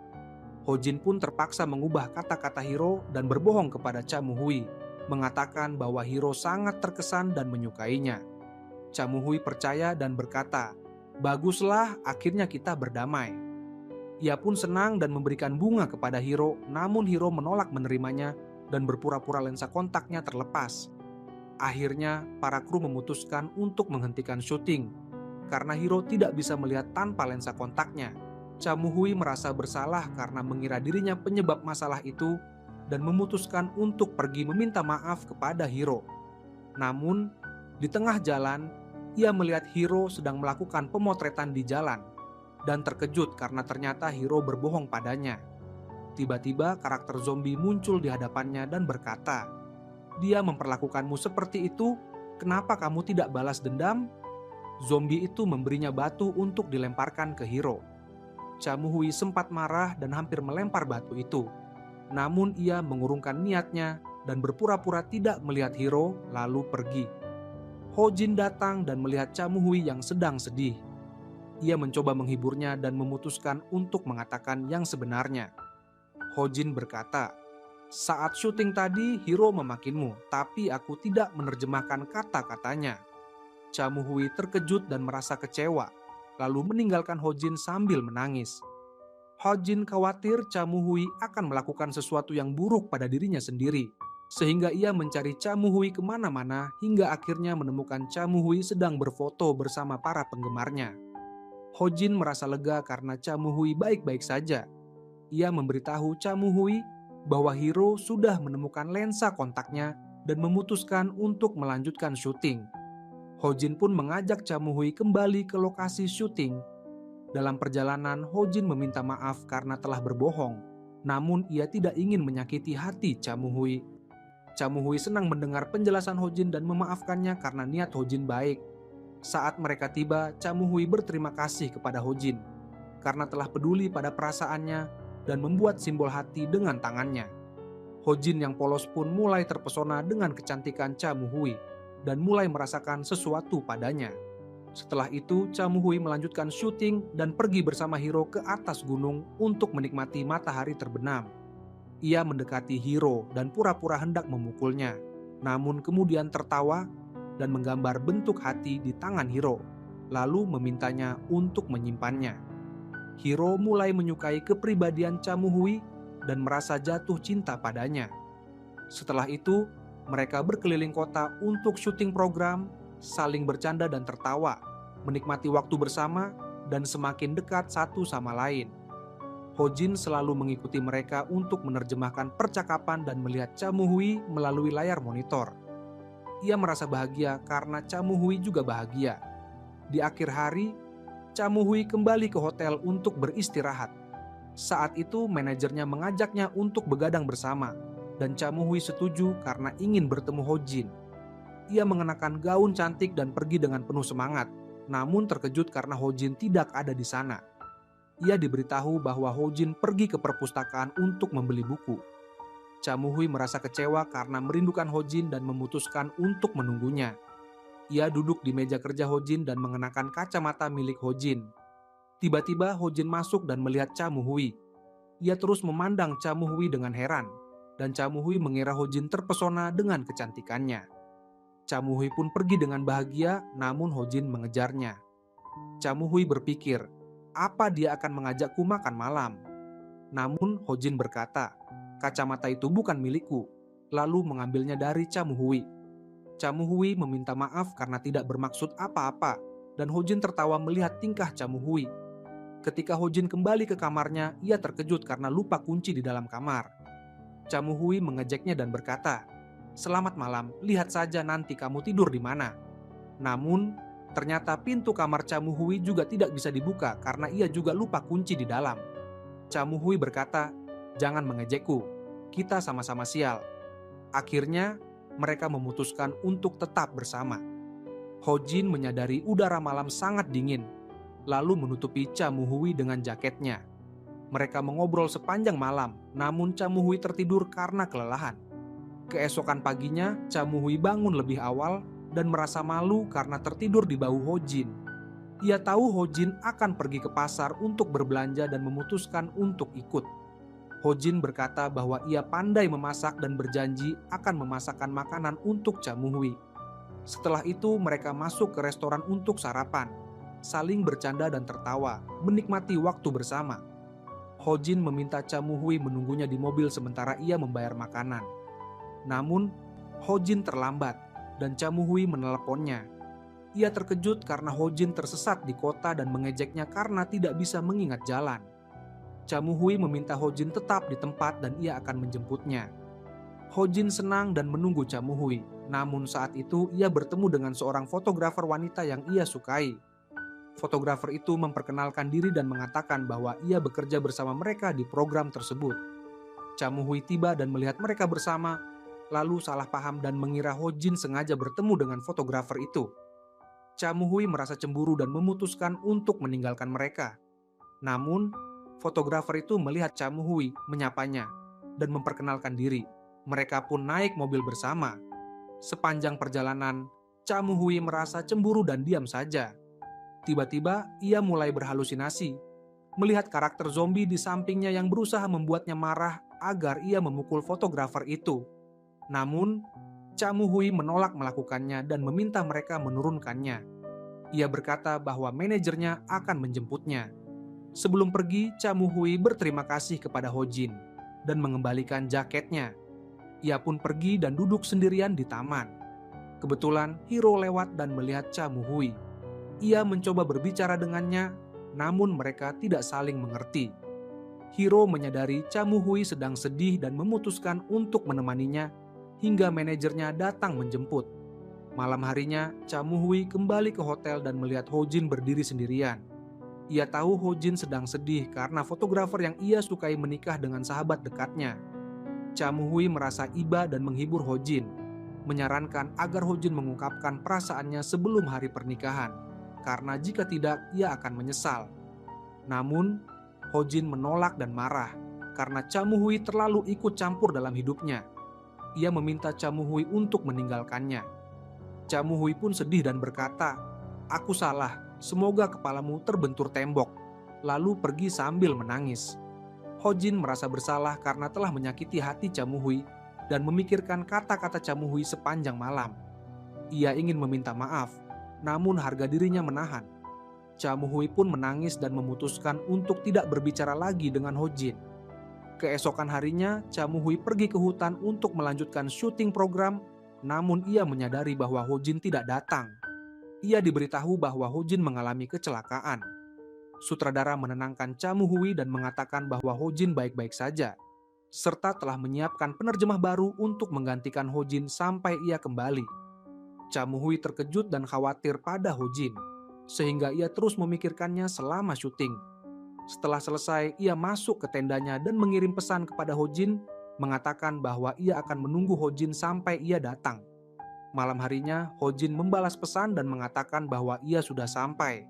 Hojin pun terpaksa mengubah kata-kata Hiro dan berbohong kepada Camuhui, mengatakan bahwa Hiro sangat terkesan dan menyukainya. Camuhui percaya dan berkata, "Baguslah, akhirnya kita berdamai." Ia pun senang dan memberikan bunga kepada Hiro, namun Hiro menolak menerimanya dan berpura-pura lensa kontaknya terlepas. Akhirnya, para kru memutuskan untuk menghentikan syuting karena Hiro tidak bisa melihat tanpa lensa kontaknya. Camuhui merasa bersalah karena mengira dirinya penyebab masalah itu dan memutuskan untuk pergi meminta maaf kepada Hiro. Namun, di tengah jalan, ia melihat Hiro sedang melakukan pemotretan di jalan dan terkejut karena ternyata Hiro berbohong padanya. Tiba-tiba karakter zombie muncul di hadapannya dan berkata, "Dia memperlakukanmu seperti itu, kenapa kamu tidak balas dendam?" Zombie itu memberinya batu untuk dilemparkan ke Hiro. Camuhui sempat marah dan hampir melempar batu itu. Namun ia mengurungkan niatnya dan berpura-pura tidak melihat Hiro lalu pergi. Hojin datang dan melihat Camuhui yang sedang sedih. Ia mencoba menghiburnya dan memutuskan untuk mengatakan yang sebenarnya. Hojin berkata, "Saat syuting tadi Hiro memakinmu, tapi aku tidak menerjemahkan kata-katanya." Camuhui terkejut dan merasa kecewa, lalu meninggalkan Hojin sambil menangis. Hojin khawatir Camuhui akan melakukan sesuatu yang buruk pada dirinya sendiri, sehingga ia mencari Camuhui kemana-mana hingga akhirnya menemukan Camuhui sedang berfoto bersama para penggemarnya. Hojin merasa lega karena Camuhui baik-baik saja. Ia memberitahu Camuhui bahwa Hiro sudah menemukan lensa kontaknya dan memutuskan untuk melanjutkan syuting. Hojin pun mengajak Camuhui kembali ke lokasi syuting. Dalam perjalanan, Hojin meminta maaf karena telah berbohong, namun ia tidak ingin menyakiti hati Camuhui. Camuhui senang mendengar penjelasan Hojin dan memaafkannya karena niat Hojin baik. Saat mereka tiba, Camuhui berterima kasih kepada Hojin karena telah peduli pada perasaannya dan membuat simbol hati dengan tangannya. Hojin yang polos pun mulai terpesona dengan kecantikan Camuhui dan mulai merasakan sesuatu padanya. Setelah itu, Camuhui melanjutkan syuting dan pergi bersama Hiro ke atas gunung untuk menikmati matahari terbenam. Ia mendekati Hiro dan pura-pura hendak memukulnya, namun kemudian tertawa dan menggambar bentuk hati di tangan Hiro, lalu memintanya untuk menyimpannya. Hiro mulai menyukai kepribadian Camuhui dan merasa jatuh cinta padanya. Setelah itu, mereka berkeliling kota untuk syuting program, saling bercanda dan tertawa, menikmati waktu bersama, dan semakin dekat satu sama lain. Hojin selalu mengikuti mereka untuk menerjemahkan percakapan dan melihat Camuhui melalui layar monitor. Ia merasa bahagia karena Camuhui juga bahagia. Di akhir hari, Camuhui kembali ke hotel untuk beristirahat. Saat itu manajernya mengajaknya untuk begadang bersama, dan Camuhui setuju karena ingin bertemu Hojin. Ia mengenakan gaun cantik dan pergi dengan penuh semangat, namun terkejut karena Hojin tidak ada di sana. Ia diberitahu bahwa Hojin pergi ke perpustakaan untuk membeli buku. Camuhui merasa kecewa karena merindukan Hojin dan memutuskan untuk menunggunya. Ia duduk di meja kerja Hojin dan mengenakan kacamata milik Hojin. Tiba-tiba Hojin masuk dan melihat Camuhui. Ia terus memandang Camuhui dengan heran, dan Camuhui mengira Hojin terpesona dengan kecantikannya. Camuhui pun pergi dengan bahagia, namun Hojin mengejarnya. Camuhui berpikir, apa dia akan mengajakku makan malam? Namun Hojin berkata, kacamata itu bukan milikku, lalu mengambilnya dari Camuhui. Camuhui meminta maaf karena tidak bermaksud apa-apa, dan Hojin tertawa melihat tingkah Camuhui. Ketika Hojin kembali ke kamarnya, ia terkejut karena lupa kunci di dalam kamar. Camuhui mengejeknya dan berkata, selamat malam, lihat saja nanti kamu tidur di mana. Namun, ternyata pintu kamar Camuhui juga tidak bisa dibuka karena ia juga lupa kunci di dalam. Camuhui berkata, jangan mengejekku, kita sama-sama sial. Akhirnya, mereka memutuskan untuk tetap bersama. Hojin menyadari udara malam sangat dingin, lalu menutupi Camuhui dengan jaketnya. Mereka mengobrol sepanjang malam, namun Camuhui tertidur karena kelelahan. Keesokan paginya, Camuhui bangun lebih awal dan merasa malu karena tertidur di bahu Hojin. Ia tahu Hojin akan pergi ke pasar untuk berbelanja dan memutuskan untuk ikut. Hojin berkata bahwa ia pandai memasak dan berjanji akan memasakkan makanan untuk Camuhui. Setelah itu mereka masuk ke restoran untuk sarapan, saling bercanda dan tertawa, menikmati waktu bersama. Hojin meminta Camuhui menunggunya di mobil sementara ia membayar makanan. Namun, Hojin terlambat dan Camuhui meneleponnya. Ia terkejut karena Hojin tersesat di kota dan mengejeknya karena tidak bisa mengingat jalan. Camuhui meminta Hojin tetap di tempat dan ia akan menjemputnya. Hojin senang dan menunggu Camuhui, namun saat itu ia bertemu dengan seorang fotografer wanita yang ia sukai. Fotografer itu memperkenalkan diri dan mengatakan bahwa ia bekerja bersama mereka di program tersebut. Camuhui tiba dan melihat mereka bersama, lalu salah paham dan mengira Hojin sengaja bertemu dengan fotografer itu. Camuhui merasa cemburu dan memutuskan untuk meninggalkan mereka. Namun, fotografer itu melihat Camuhui, menyapanya, dan memperkenalkan diri. Mereka pun naik mobil bersama. Sepanjang perjalanan, Camuhui merasa cemburu dan diam saja. Tiba-tiba, ia mulai berhalusinasi, melihat karakter zombie di sampingnya yang berusaha membuatnya marah agar ia memukul fotografer itu. Namun, Camuhui menolak melakukannya dan meminta mereka menurunkannya. Ia berkata bahwa manajernya akan menjemputnya. Sebelum pergi, Camuhui berterima kasih kepada Hojin dan mengembalikan jaketnya. Ia pun pergi dan duduk sendirian di taman. Kebetulan Hiro lewat dan melihat Camuhui. Ia mencoba berbicara dengannya, namun mereka tidak saling mengerti. Hiro menyadari Camuhui sedang sedih dan memutuskan untuk menemaninya hingga manajernya datang menjemput. Malam harinya, Camuhui kembali ke hotel dan melihat Hojin berdiri sendirian. Ia tahu Hojin sedang sedih karena fotografer yang ia sukai menikah dengan sahabat dekatnya. Camuhui merasa iba dan menghibur Hojin, menyarankan agar Hojin mengungkapkan perasaannya sebelum hari pernikahan, karena jika tidak, ia akan menyesal. Namun, Hojin menolak dan marah karena Camuhui terlalu ikut campur dalam hidupnya. Ia meminta Camuhui untuk meninggalkannya. Camuhui pun sedih dan berkata, "Aku salah, semoga kepalamu terbentur tembok," lalu pergi sambil menangis. Hojin merasa bersalah karena telah menyakiti hati Chamuhui dan memikirkan kata-kata Chamuhui sepanjang malam. Ia ingin meminta maaf, namun harga dirinya menahan. Chamuhui pun menangis dan memutuskan untuk tidak berbicara lagi dengan Hojin. Keesokan harinya, Chamuhui pergi ke hutan untuk melanjutkan syuting program, namun ia menyadari bahwa Hojin tidak datang. Ia diberitahu bahwa Hojin mengalami kecelakaan. Sutradara menenangkan Chamuhui dan mengatakan bahwa Hojin baik-baik saja, serta telah menyiapkan penerjemah baru untuk menggantikan Hojin sampai ia kembali. Chamuhui terkejut dan khawatir pada Hojin, sehingga ia terus memikirkannya selama syuting. Setelah selesai, ia masuk ke tendanya dan mengirim pesan kepada Hojin, mengatakan bahwa ia akan menunggu Hojin sampai ia datang. Malam harinya, Hojin membalas pesan dan mengatakan bahwa ia sudah sampai.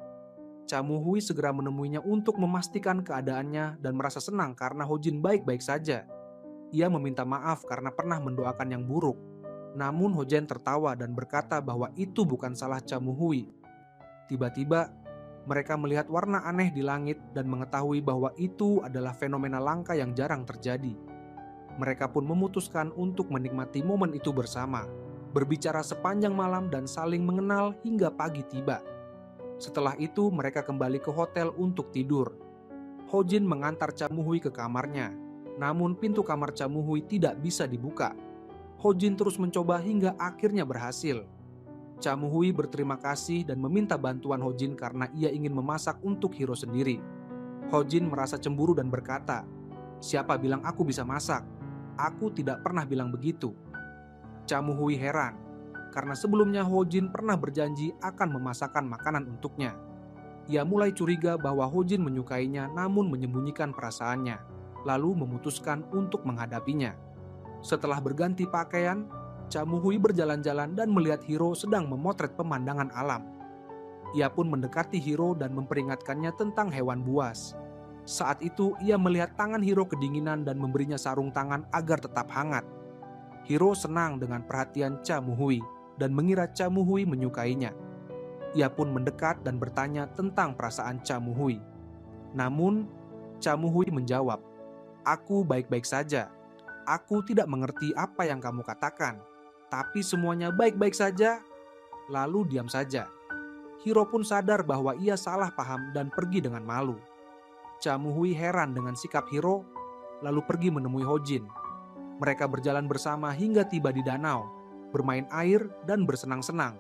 Chamuhui segera menemuinya untuk memastikan keadaannya dan merasa senang karena Hojin baik-baik saja. Ia meminta maaf karena pernah mendoakan yang buruk. Namun Hojin tertawa dan berkata bahwa itu bukan salah Chamuhui. Tiba-tiba, mereka melihat warna aneh di langit dan mengetahui bahwa itu adalah fenomena langka yang jarang terjadi. Mereka pun memutuskan untuk menikmati momen itu bersama, berbicara sepanjang malam dan saling mengenal hingga pagi tiba. Setelah itu, mereka kembali ke hotel untuk tidur. Hojin mengantar Chamuhui ke kamarnya, namun pintu kamar Chamuhui tidak bisa dibuka. Hojin terus mencoba hingga akhirnya berhasil. Chamuhui berterima kasih dan meminta bantuan Hojin karena ia ingin memasak untuk Hiro sendiri. Hojin merasa cemburu dan berkata, "Siapa bilang aku bisa masak? Aku tidak pernah bilang begitu." Chamuhui heran, karena sebelumnya Hojin pernah berjanji akan memasakkan makanan untuknya. Ia mulai curiga bahwa Hojin menyukainya namun menyembunyikan perasaannya, lalu memutuskan untuk menghadapinya. Setelah berganti pakaian, Chamuhui berjalan-jalan dan melihat Hiro sedang memotret pemandangan alam. Ia pun mendekati Hiro dan memperingatkannya tentang hewan buas. Saat itu ia melihat tangan Hiro kedinginan dan memberinya sarung tangan agar tetap hangat. Hiro senang dengan perhatian Chamuhui dan mengira Chamuhui menyukainya. Ia pun mendekat dan bertanya tentang perasaan Chamuhui. Namun, Chamuhui menjawab, "Aku baik-baik saja. Aku tidak mengerti apa yang kamu katakan, tapi semuanya baik-baik saja." Lalu diam saja. Hiro pun sadar bahwa ia salah paham dan pergi dengan malu. Chamuhui heran dengan sikap Hiro, lalu pergi menemui Hojin. Mereka berjalan bersama hingga tiba di danau, bermain air dan bersenang-senang.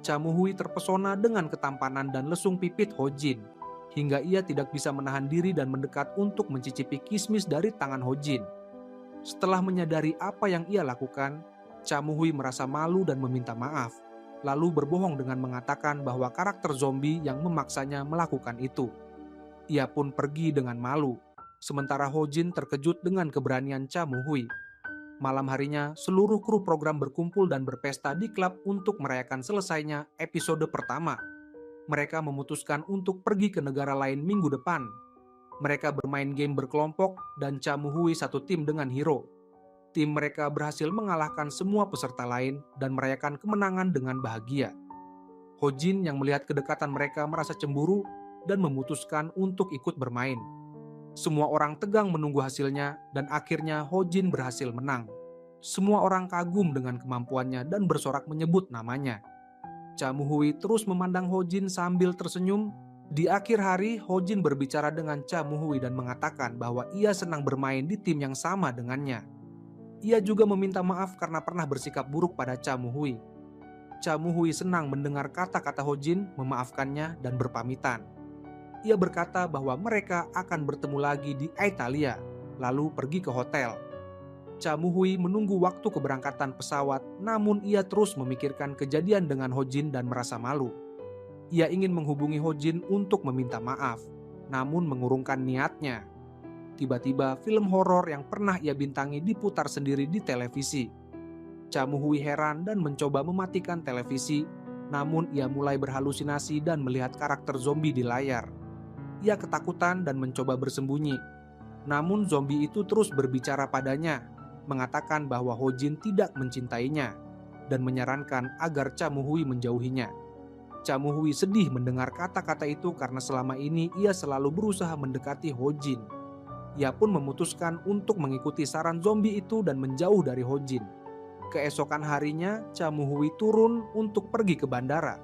Chamuhui terpesona dengan ketampanan dan lesung pipit Hojin, hingga ia tidak bisa menahan diri dan mendekat untuk mencicipi kismis dari tangan Hojin. Setelah menyadari apa yang ia lakukan, Chamuhui merasa malu dan meminta maaf, lalu berbohong dengan mengatakan bahwa karakter zombie yang memaksanya melakukan itu. Ia pun pergi dengan malu, sementara Hojin terkejut dengan keberanian Chamuhui. Malam harinya, seluruh kru program berkumpul dan berpesta di klub untuk merayakan selesainya episode pertama. Mereka memutuskan untuk pergi ke negara lain minggu depan. Mereka bermain game berkelompok dan Chamuhui satu tim dengan Hiro. Tim mereka berhasil mengalahkan semua peserta lain dan merayakan kemenangan dengan bahagia. Hojin yang melihat kedekatan mereka merasa cemburu dan memutuskan untuk ikut bermain. Semua orang tegang menunggu hasilnya dan akhirnya Hojin berhasil menang. Semua orang kagum dengan kemampuannya dan bersorak menyebut namanya. Chamuhui terus memandang Hojin sambil tersenyum. Di akhir hari, Hojin berbicara dengan Chamuhui dan mengatakan bahwa ia senang bermain di tim yang sama dengannya. Ia juga meminta maaf karena pernah bersikap buruk pada Chamuhui. Chamuhui senang mendengar kata-kata Hojin, memaafkannya dan berpamitan. Ia berkata bahwa mereka akan bertemu lagi di Italia, lalu pergi ke hotel. Chamuhui menunggu waktu keberangkatan pesawat, namun ia terus memikirkan kejadian dengan Hojin dan merasa malu. Ia ingin menghubungi Hojin untuk meminta maaf, namun mengurungkan niatnya. Tiba-tiba film horor yang pernah ia bintangi diputar sendiri di televisi. Chamuhui heran dan mencoba mematikan televisi, namun ia mulai berhalusinasi dan melihat karakter zombie di layar. Ia ketakutan dan mencoba bersembunyi. Namun zombie itu terus berbicara padanya, mengatakan bahwa Hojin tidak mencintainya, dan menyarankan agar Chamuhui menjauhinya. Chamuhui sedih mendengar kata-kata itu karena selama ini ia selalu berusaha mendekati Hojin. Ia pun memutuskan untuk mengikuti saran zombie itu dan menjauh dari Hojin. Keesokan harinya, Cha Moo-hui turun untuk pergi ke bandara.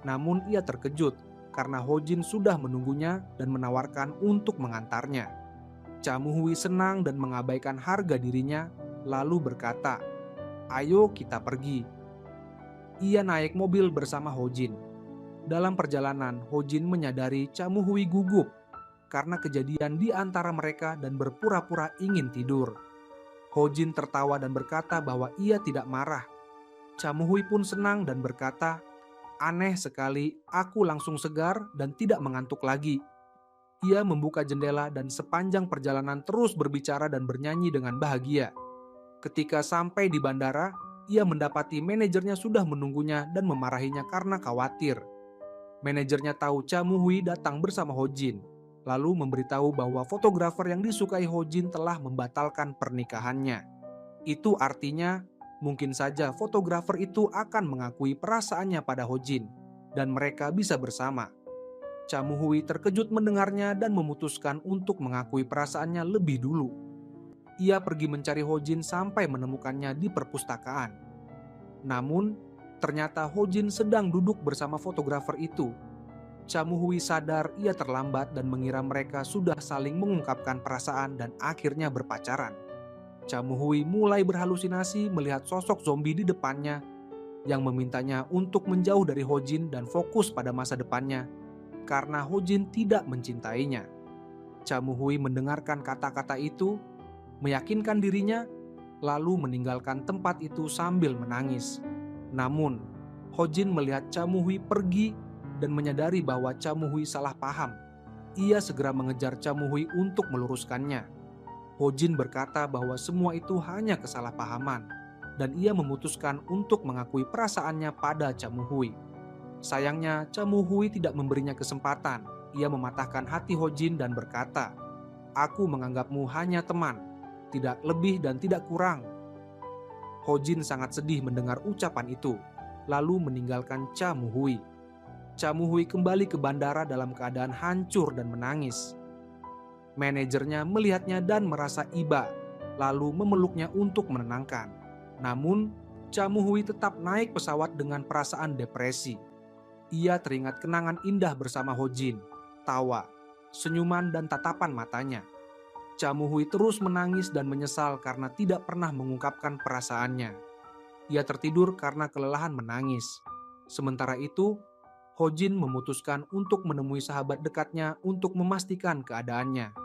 Namun ia terkejut karena Hojin sudah menunggunya dan menawarkan untuk mengantarnya. Cha Moo-hui senang dan mengabaikan harga dirinya, lalu berkata, "Ayo kita pergi." Ia naik mobil bersama Hojin. Dalam perjalanan, Hojin menyadari Cha Moo-hui gugup karena kejadian di antara mereka dan berpura-pura ingin tidur. Hojin tertawa dan berkata bahwa ia tidak marah. Cha Moo-hui pun senang dan berkata, "Aneh sekali, aku langsung segar dan tidak mengantuk lagi." Ia membuka jendela dan sepanjang perjalanan terus berbicara dan bernyanyi dengan bahagia. Ketika sampai di bandara, ia mendapati manajernya sudah menunggunya dan memarahinya karena khawatir. Manajernya tahu Cha Moo-hui datang bersama Hojin, lalu memberitahu bahwa fotografer yang disukai Hojin telah membatalkan pernikahannya. Itu artinya mungkin saja fotografer itu akan mengakui perasaannya pada Hojin dan mereka bisa bersama. Cha Moo-hui terkejut mendengarnya dan memutuskan untuk mengakui perasaannya lebih dulu. Ia pergi mencari Hojin sampai menemukannya di perpustakaan. Namun, ternyata Hojin sedang duduk bersama fotografer itu. Cha Moo-hui sadar ia terlambat dan mengira mereka sudah saling mengungkapkan perasaan dan akhirnya berpacaran. Cha Moo-hui mulai berhalusinasi melihat sosok zombie di depannya yang memintanya untuk menjauh dari Hojin dan fokus pada masa depannya karena Hojin tidak mencintainya. Cha Moo-hui mendengarkan kata-kata itu, meyakinkan dirinya, lalu meninggalkan tempat itu sambil menangis. Namun, Hojin melihat Cha Moo-hui pergi dan menyadari bahwa Cha Moo-hui salah paham. Ia segera mengejar Cha Moo-hui untuk meluruskannya. Hojin berkata bahwa semua itu hanya kesalahpahaman dan ia memutuskan untuk mengakui perasaannya pada Cha Moo-hui. Sayangnya, Cha Moo-hui tidak memberinya kesempatan. Ia mematahkan hati Hojin dan berkata, "Aku menganggapmu hanya teman, tidak lebih dan tidak kurang." Hojin sangat sedih mendengar ucapan itu, lalu meninggalkan Cha Moo-hui. Cha Moo-hui kembali ke bandara dalam keadaan hancur dan menangis. Manajernya melihatnya dan merasa iba, lalu memeluknya untuk menenangkan. Namun, Cha Moo-hui tetap naik pesawat dengan perasaan depresi. Ia teringat kenangan indah bersama Hojin, tawa, senyuman dan tatapan matanya. Cha Moo-hui terus menangis dan menyesal karena tidak pernah mengungkapkan perasaannya. Ia tertidur karena kelelahan menangis. Sementara itu, Hojin memutuskan untuk menemui sahabat dekatnya untuk memastikan keadaannya,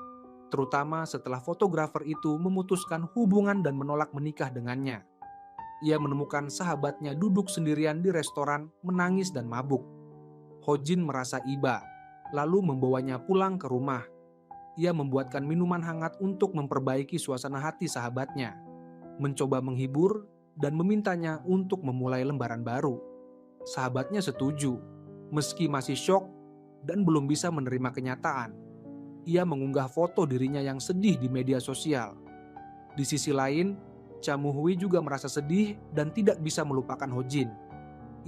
terutama setelah fotografer itu memutuskan hubungan dan menolak menikah dengannya. Ia menemukan sahabatnya duduk sendirian di restoran, menangis dan mabuk. Hojin merasa iba, lalu membawanya pulang ke rumah. Ia membuatkan minuman hangat untuk memperbaiki suasana hati sahabatnya, mencoba menghibur dan memintanya untuk memulai lembaran baru. Sahabatnya setuju, meski masih syok dan belum bisa menerima kenyataan. Ia mengunggah foto dirinya yang sedih di media sosial. Di sisi lain, Cha Moo-hui juga merasa sedih dan tidak bisa melupakan Hojin.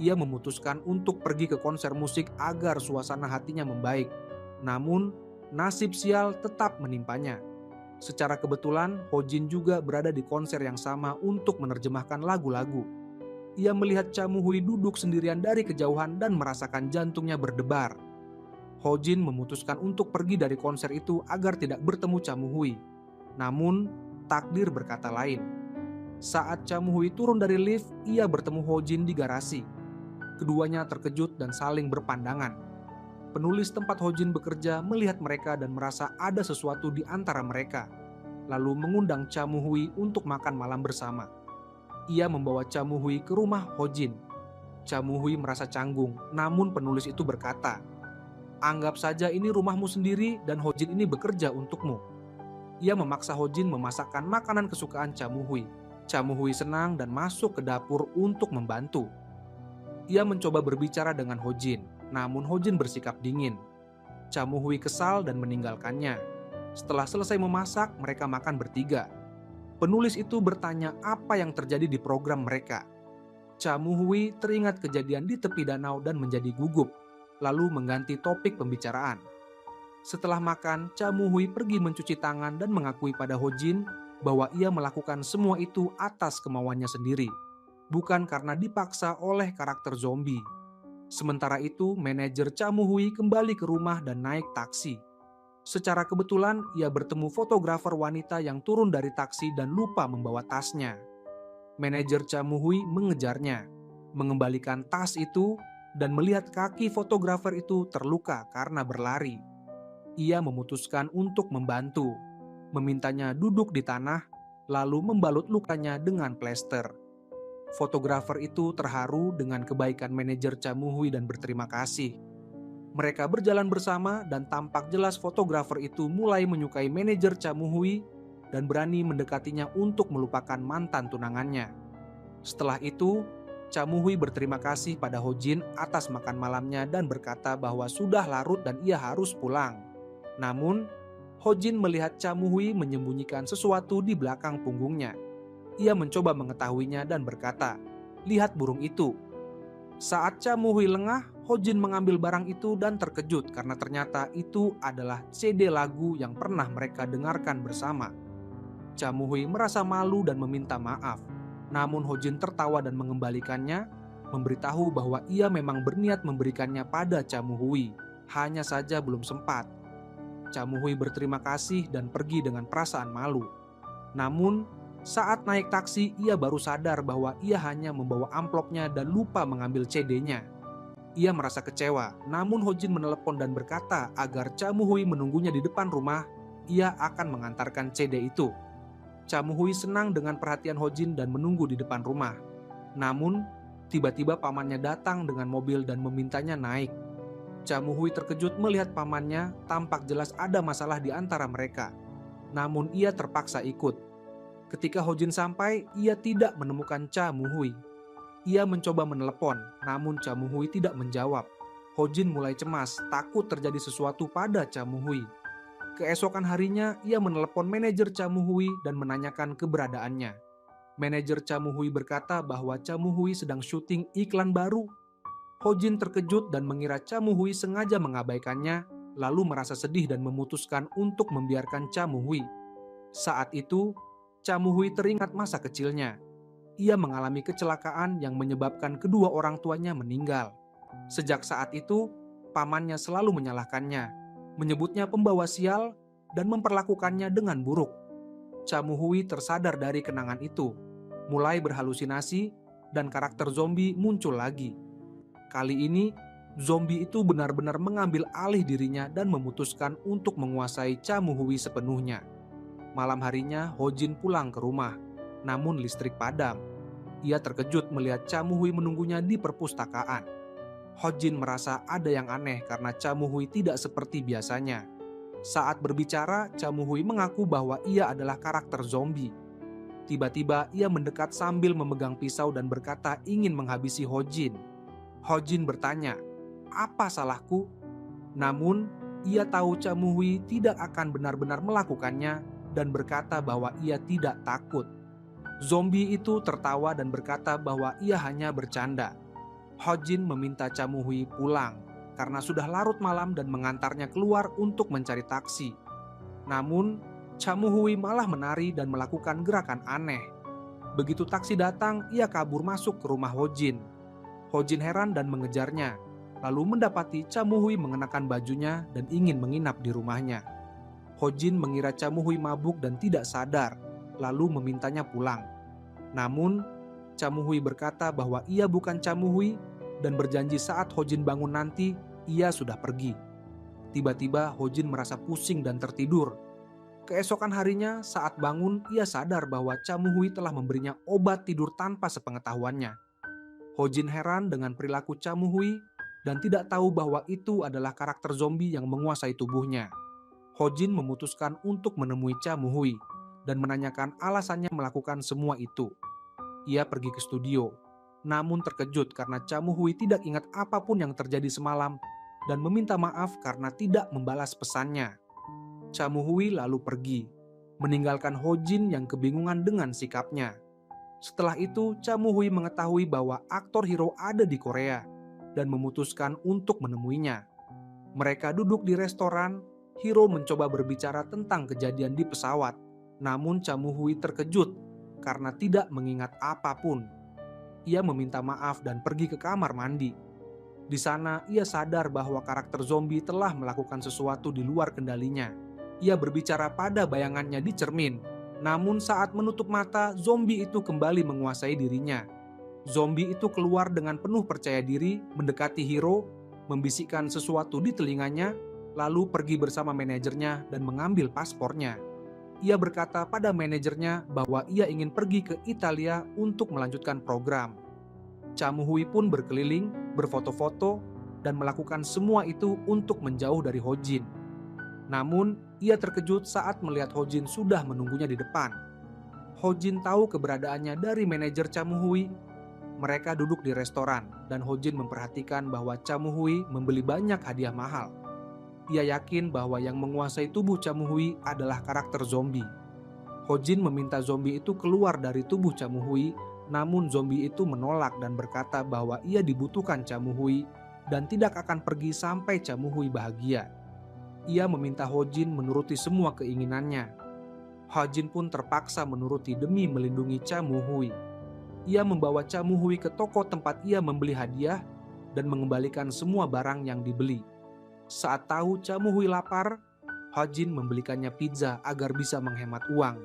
Ia memutuskan untuk pergi ke konser musik agar suasana hatinya membaik. Namun, nasib sial tetap menimpanya. Secara kebetulan, Hojin juga berada di konser yang sama untuk menerjemahkan lagu-lagu. Ia melihat Cha Moo-hui duduk sendirian dari kejauhan dan merasakan jantungnya berdebar. Hojin memutuskan untuk pergi dari konser itu agar tidak bertemu Cha Moo-hui. Namun, takdir berkata lain. Saat Cha Moo-hui turun dari lift, ia bertemu Hojin di garasi. Keduanya terkejut dan saling berpandangan. Penulis tempat Hojin bekerja melihat mereka dan merasa ada sesuatu di antara mereka, lalu mengundang Cha Moo-hui untuk makan malam bersama. Ia membawa Cha Moo-hui ke rumah Hojin. Cha Moo-hui merasa canggung, namun penulis itu berkata, "Anggap saja ini rumahmu sendiri dan Hojin ini bekerja untukmu." Ia memaksa Hojin memasakkan makanan kesukaan Cha Moo-hui. Cha Moo-hui senang dan masuk ke dapur untuk membantu. Ia mencoba berbicara dengan Hojin, namun Hojin bersikap dingin. Cha Moo-hui kesal dan meninggalkannya. Setelah selesai memasak, mereka makan bertiga. Penulis itu bertanya apa yang terjadi di program mereka. Cha Moo-hui teringat kejadian di tepi danau dan menjadi gugup, lalu mengganti topik pembicaraan. Setelah makan, Cha Moo-hui pergi mencuci tangan dan mengakui pada Ho-jin bahwa ia melakukan semua itu atas kemauannya sendiri, bukan karena dipaksa oleh karakter zombie. Sementara itu, manajer Cha Moo-hui kembali ke rumah dan naik taksi. Secara kebetulan, ia bertemu fotografer wanita yang turun dari taksi dan lupa membawa tasnya. Manajer Cha Moo-hui mengejarnya, mengembalikan tas itu, dan melihat kaki fotografer itu terluka karena berlari. Ia memutuskan untuk membantu, memintanya duduk di tanah, lalu membalut lukanya dengan plester. Fotografer itu terharu dengan kebaikan manajer Cha Moo-hui dan berterima kasih. Mereka berjalan bersama dan tampak jelas fotografer itu mulai menyukai manajer Cha Moo-hui dan berani mendekatinya untuk melupakan mantan tunangannya. Setelah itu, Cha Moo-hui berterima kasih pada Ho-jin atas makan malamnya dan berkata bahwa sudah larut dan ia harus pulang. Namun, Ho-jin melihat Cha Moo-hui menyembunyikan sesuatu di belakang punggungnya. Ia mencoba mengetahuinya dan berkata, "Lihat burung itu." Saat Cha Moo-hui lengah, Ho-jin mengambil barang itu dan terkejut karena ternyata itu adalah CD lagu yang pernah mereka dengarkan bersama. Cha Moo-hui merasa malu dan meminta maaf. Namun Ho-jin tertawa dan mengembalikannya, memberitahu bahwa ia memang berniat memberikannya pada Cha Moo-hui, hanya saja belum sempat. Cha Moo-hui berterima kasih dan pergi dengan perasaan malu. Namun, saat naik taksi, ia baru sadar bahwa ia hanya membawa amplopnya dan lupa mengambil CD-nya. Ia merasa kecewa, namun Ho-jin menelepon dan berkata agar Cha Moo-hui menunggunya di depan rumah. Ia akan mengantarkan CD itu. Cha Moo-hui senang dengan perhatian Ho-jin dan menunggu di depan rumah. Namun, tiba-tiba pamannya datang dengan mobil dan memintanya naik. Cha Moo-hui terkejut melihat pamannya, tampak jelas ada masalah di antara mereka. Namun ia terpaksa ikut. Ketika Ho-jin sampai, ia tidak menemukan Cha Moo-hui. Ia mencoba menelepon, namun Cha Moo-hui tidak menjawab. Ho-jin mulai cemas, takut terjadi sesuatu pada Cha Moo-hui. Keesokan harinya, ia menelepon manajer Cha Moo-hui dan menanyakan keberadaannya. Manajer Cha Moo-hui berkata bahwa Cha Moo-hui sedang syuting iklan baru. Ho-jin terkejut dan mengira Cha Moo-hui sengaja mengabaikannya, lalu merasa sedih dan memutuskan untuk membiarkan Cha Moo-hui. Saat itu, Cha Moo-hui teringat masa kecilnya. Ia mengalami kecelakaan yang menyebabkan kedua orang tuanya meninggal. Sejak saat itu, pamannya selalu menyalahkannya, menyebutnya pembawa sial, dan memperlakukannya dengan buruk. Cha Moo-hui tersadar dari kenangan itu, mulai berhalusinasi, dan karakter zombie muncul lagi. Kali ini, zombie itu benar-benar mengambil alih dirinya dan memutuskan untuk menguasai Cha Moo-hui sepenuhnya. Malam harinya, Ho-jin pulang ke rumah, namun listrik padam. Ia terkejut melihat Cha Moo-hui menunggunya di perpustakaan. Ho-jin merasa ada yang aneh karena Cha Moo-hui tidak seperti biasanya. Saat berbicara, Cha Moo-hui mengaku bahwa ia adalah karakter zombie. Tiba-tiba ia mendekat sambil memegang pisau dan berkata ingin menghabisi Ho-jin. Ho-jin bertanya, "Apa salahku?" Namun, ia tahu Cha Moo-hui tidak akan benar-benar melakukannya dan berkata bahwa ia tidak takut. Zombie itu tertawa dan berkata bahwa ia hanya bercanda. Ho-jin meminta Cha Moo-hui pulang karena sudah larut malam dan mengantarnya keluar untuk mencari taksi. Namun, Cha Moo-hui malah menari dan melakukan gerakan aneh. Begitu taksi datang, ia kabur masuk ke rumah Ho-jin. Ho-jin heran dan mengejarnya, lalu mendapati Cha Moo-hui mengenakan bajunya dan ingin menginap di rumahnya. Ho-jin mengira Cha Moo-hui mabuk dan tidak sadar, lalu memintanya pulang. Namun, Cha Moo-hui berkata bahwa ia bukan Cha Moo-hui dan berjanji saat Ho-jin bangun nanti, ia sudah pergi. Tiba-tiba Ho-jin merasa pusing dan tertidur. Keesokan harinya, saat bangun, ia sadar bahwa Cha Moo-hui telah memberinya obat tidur tanpa sepengetahuannya. Ho-jin heran dengan perilaku Cha Moo-hui dan tidak tahu bahwa itu adalah karakter zombie yang menguasai tubuhnya. Ho-jin memutuskan untuk menemui Cha Moo-hui dan menanyakan alasannya melakukan semua itu. Ia pergi ke studio, namun terkejut karena Cha Moo-hui tidak ingat apapun yang terjadi semalam dan meminta maaf karena tidak membalas pesannya. Cha Moo-hui lalu pergi, meninggalkan Ho-jin yang kebingungan dengan sikapnya. Setelah itu, Cha Moo-hui mengetahui bahwa aktor hero ada di Korea dan memutuskan untuk menemuinya. Mereka duduk di restoran, Hiro mencoba berbicara tentang kejadian di pesawat, namun Cha Moo-hui terkejut karena tidak mengingat apapun. Ia meminta maaf dan pergi ke kamar mandi. Di sana, ia sadar bahwa karakter zombie telah melakukan sesuatu di luar kendalinya. Ia berbicara pada bayangannya di cermin, namun saat menutup mata, zombie itu kembali menguasai dirinya. Zombie itu keluar dengan penuh percaya diri, mendekati Hiro, membisikkan sesuatu di telinganya, lalu pergi bersama manajernya dan mengambil paspornya. Ia berkata pada manajernya bahwa ia ingin pergi ke Italia untuk melanjutkan program. Cha Moo-hui pun berkeliling, berfoto-foto, dan melakukan semua itu untuk menjauh dari Ho-jin. Namun, ia terkejut saat melihat Ho-jin sudah menunggunya di depan. Ho-jin tahu keberadaannya dari manajer Cha Moo-hui. Mereka duduk di restoran, dan Ho-jin memperhatikan bahwa Cha Moo-hui membeli banyak hadiah mahal. Ia yakin bahwa yang menguasai tubuh Cha Moo-hui adalah karakter zombie. Ho-jin meminta zombie itu keluar dari tubuh Cha Moo-hui, namun zombie itu menolak dan berkata bahwa ia dibutuhkan Cha Moo-hui dan tidak akan pergi sampai Cha Moo-hui bahagia. Ia meminta Ho-jin menuruti semua keinginannya. Ho-jin pun terpaksa menuruti demi melindungi Cha Moo-hui. Ia membawa Cha Moo-hui ke toko tempat ia membeli hadiah dan mengembalikan semua barang yang dibeli. Saat tahu Cha Moo-hui lapar, Ho-jin membelikannya pizza agar bisa menghemat uang.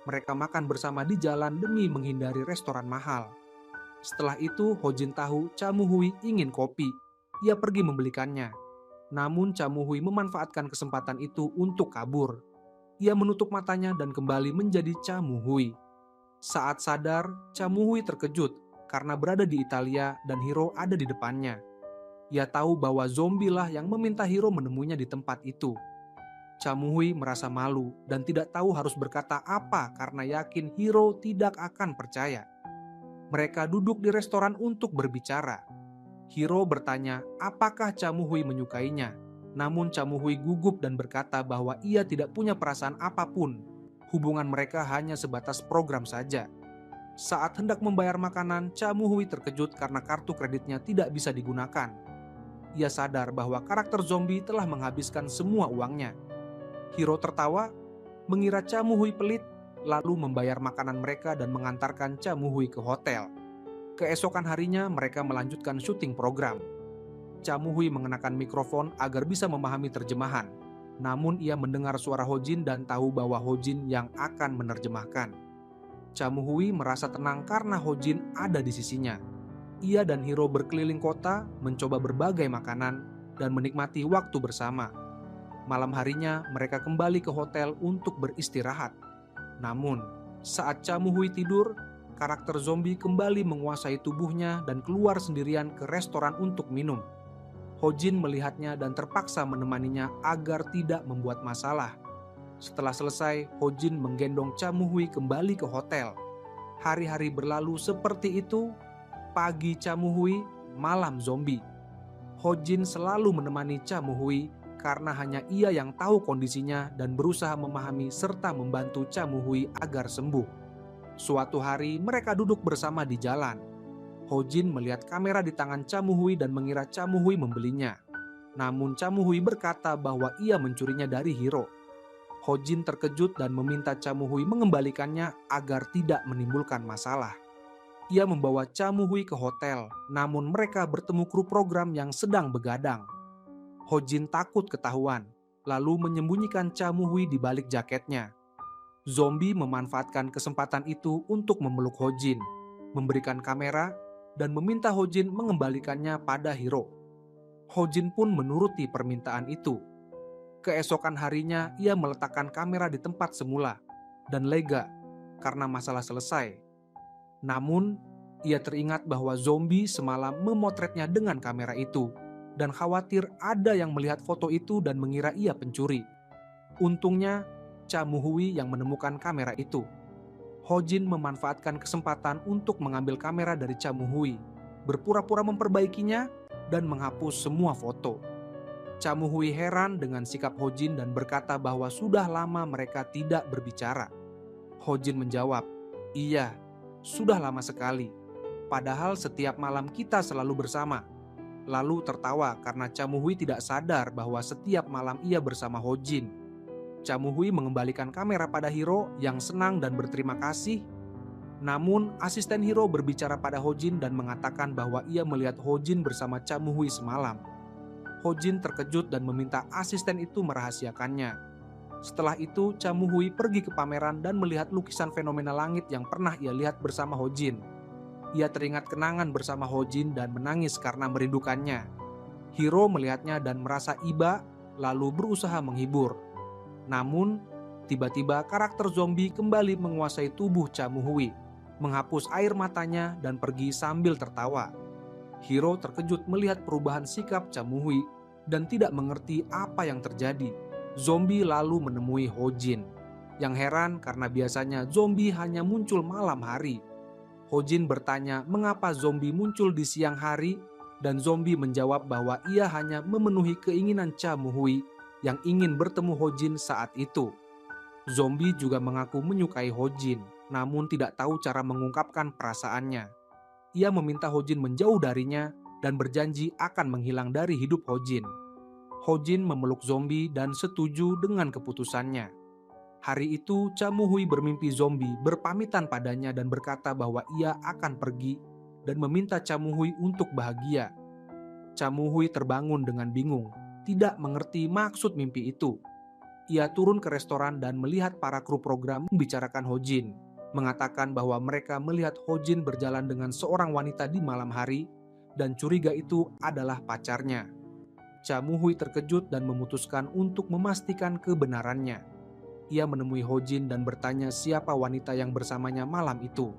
Mereka makan bersama di jalan demi menghindari restoran mahal. Setelah itu, Ho-jin tahu Cha Moo-hui ingin kopi. Ia pergi membelikannya. Namun Cha Moo-hui memanfaatkan kesempatan itu untuk kabur. Ia menutup matanya dan kembali menjadi Cha Moo-hui. Saat sadar, Cha Moo-hui terkejut karena berada di Italia dan Hiro ada di depannya. Ia tahu bahwa zombie lah yang meminta Hiro menemuinya di tempat itu. Cha Moo-hui merasa malu dan tidak tahu harus berkata apa karena yakin Hiro tidak akan percaya. Mereka duduk di restoran untuk berbicara. Hiro bertanya apakah Cha Moo-hui menyukainya. Namun Cha Moo-hui gugup dan berkata bahwa ia tidak punya perasaan apapun. Hubungan mereka hanya sebatas program saja. Saat hendak membayar makanan, Cha Moo-hui terkejut karena kartu kreditnya tidak bisa digunakan. Ia sadar bahwa karakter zombie telah menghabiskan semua uangnya. Hiro tertawa, mengira Cha Moo-hui pelit, lalu membayar makanan mereka dan mengantarkan Cha Moo-hui ke hotel. Keesokan harinya mereka melanjutkan syuting program. Cha Moo-hui mengenakan mikrofon agar bisa memahami terjemahan. Namun ia mendengar suara Ho-jin dan tahu bahwa Ho-jin yang akan menerjemahkan. Cha Moo-hui merasa tenang karena Ho-jin ada di sisinya. Ia dan Hiro berkeliling kota, mencoba berbagai makanan, dan menikmati waktu bersama. Malam harinya mereka kembali ke hotel untuk beristirahat. Namun, saat Cha Moo-hui tidur, karakter zombie kembali menguasai tubuhnya dan keluar sendirian ke restoran untuk minum. Ho-jin melihatnya dan terpaksa menemaninya agar tidak membuat masalah. Setelah selesai, Ho-jin menggendong Cha Moo-hui kembali ke hotel. Hari-hari berlalu seperti itu, pagi Cha Moo-hui, malam zombie. Ho-jin selalu menemani Cha Moo-hui karena hanya ia yang tahu kondisinya dan berusaha memahami serta membantu Cha Moo-hui agar sembuh. Suatu hari mereka duduk bersama di jalan. Ho-jin melihat kamera di tangan Cha Moo-hui dan mengira Cha Moo-hui membelinya. Namun Cha Moo-hui berkata bahwa ia mencurinya dari Hiro. Ho-jin terkejut dan meminta Cha Moo-hui mengembalikannya agar tidak menimbulkan masalah. Ia membawa Cha Moo-hui ke hotel, namun mereka bertemu kru program yang sedang begadang. Ho-jin takut ketahuan, lalu menyembunyikan Cha Moo-hui di balik jaketnya. Zombie memanfaatkan kesempatan itu untuk memeluk Ho-jin, memberikan kamera, dan meminta Ho-jin mengembalikannya pada Hiro. Ho-jin pun menuruti permintaan itu. Keesokan harinya ia meletakkan kamera di tempat semula dan lega karena masalah selesai. Namun, ia teringat bahwa zombie semalam memotretnya dengan kamera itu dan khawatir ada yang melihat foto itu dan mengira ia pencuri. Untungnya, Cha Moo-hui yang menemukan kamera itu. Ho-jin memanfaatkan kesempatan untuk mengambil kamera dari Cha Moo-hui, berpura-pura memperbaikinya, dan menghapus semua foto. Cha Moo-hui heran dengan sikap Ho-jin dan berkata bahwa sudah lama mereka tidak berbicara. Ho-jin menjawab, "Iya, sudah lama sekali. Padahal setiap malam kita selalu bersama." lalu tertawa karena Cha Moo-hui tidak sadar bahwa setiap malam ia bersama Ho Jin. Cha Moo-hui mengembalikan kamera pada Hiro yang senang dan berterima kasih. Namun, asisten Hiro berbicara pada Ho Jin dan mengatakan bahwa ia melihat Ho Jin bersama Cha Moo-hui semalam. Ho Jin terkejut dan meminta asisten itu merahasiakannya. Setelah itu, Cha Moo-hui pergi ke pameran dan melihat lukisan fenomena langit yang pernah ia lihat bersama Ho Jin. Ia teringat kenangan bersama Ho Jin dan menangis karena merindukannya. Hiro melihatnya dan merasa iba, lalu berusaha menghibur. Namun, tiba-tiba karakter zombie kembali menguasai tubuh Cha Moo-hui, menghapus air matanya dan pergi sambil tertawa. Hiro terkejut melihat perubahan sikap Cha Moo-hui dan tidak mengerti apa yang terjadi. Zombie lalu menemui Ho Jin. Yang heran karena biasanya zombie hanya muncul malam hari. Ho Jin bertanya mengapa zombie muncul di siang hari, dan zombie menjawab bahwa ia hanya memenuhi keinginan Cha Moo-hui yang ingin bertemu Ho Jin saat itu. Zombie juga mengaku menyukai Ho Jin, namun tidak tahu cara mengungkapkan perasaannya. Ia meminta Ho Jin menjauh darinya dan berjanji akan menghilang dari hidup Ho Jin. Ho Jin memeluk zombie dan setuju dengan keputusannya. Hari itu, Cha Moo-hui bermimpi zombie berpamitan padanya dan berkata bahwa ia akan pergi dan meminta Cha Moo-hui untuk bahagia. Cha Moo-hui terbangun dengan bingung, tidak mengerti maksud mimpi itu. Ia turun ke restoran dan melihat para kru program membicarakan Ho Jin, mengatakan bahwa mereka melihat Ho Jin berjalan dengan seorang wanita di malam hari dan curiga itu adalah pacarnya. Cha Moo-hui terkejut dan memutuskan untuk memastikan kebenarannya. Ia menemui Ho Jin dan bertanya siapa wanita yang bersamanya malam itu.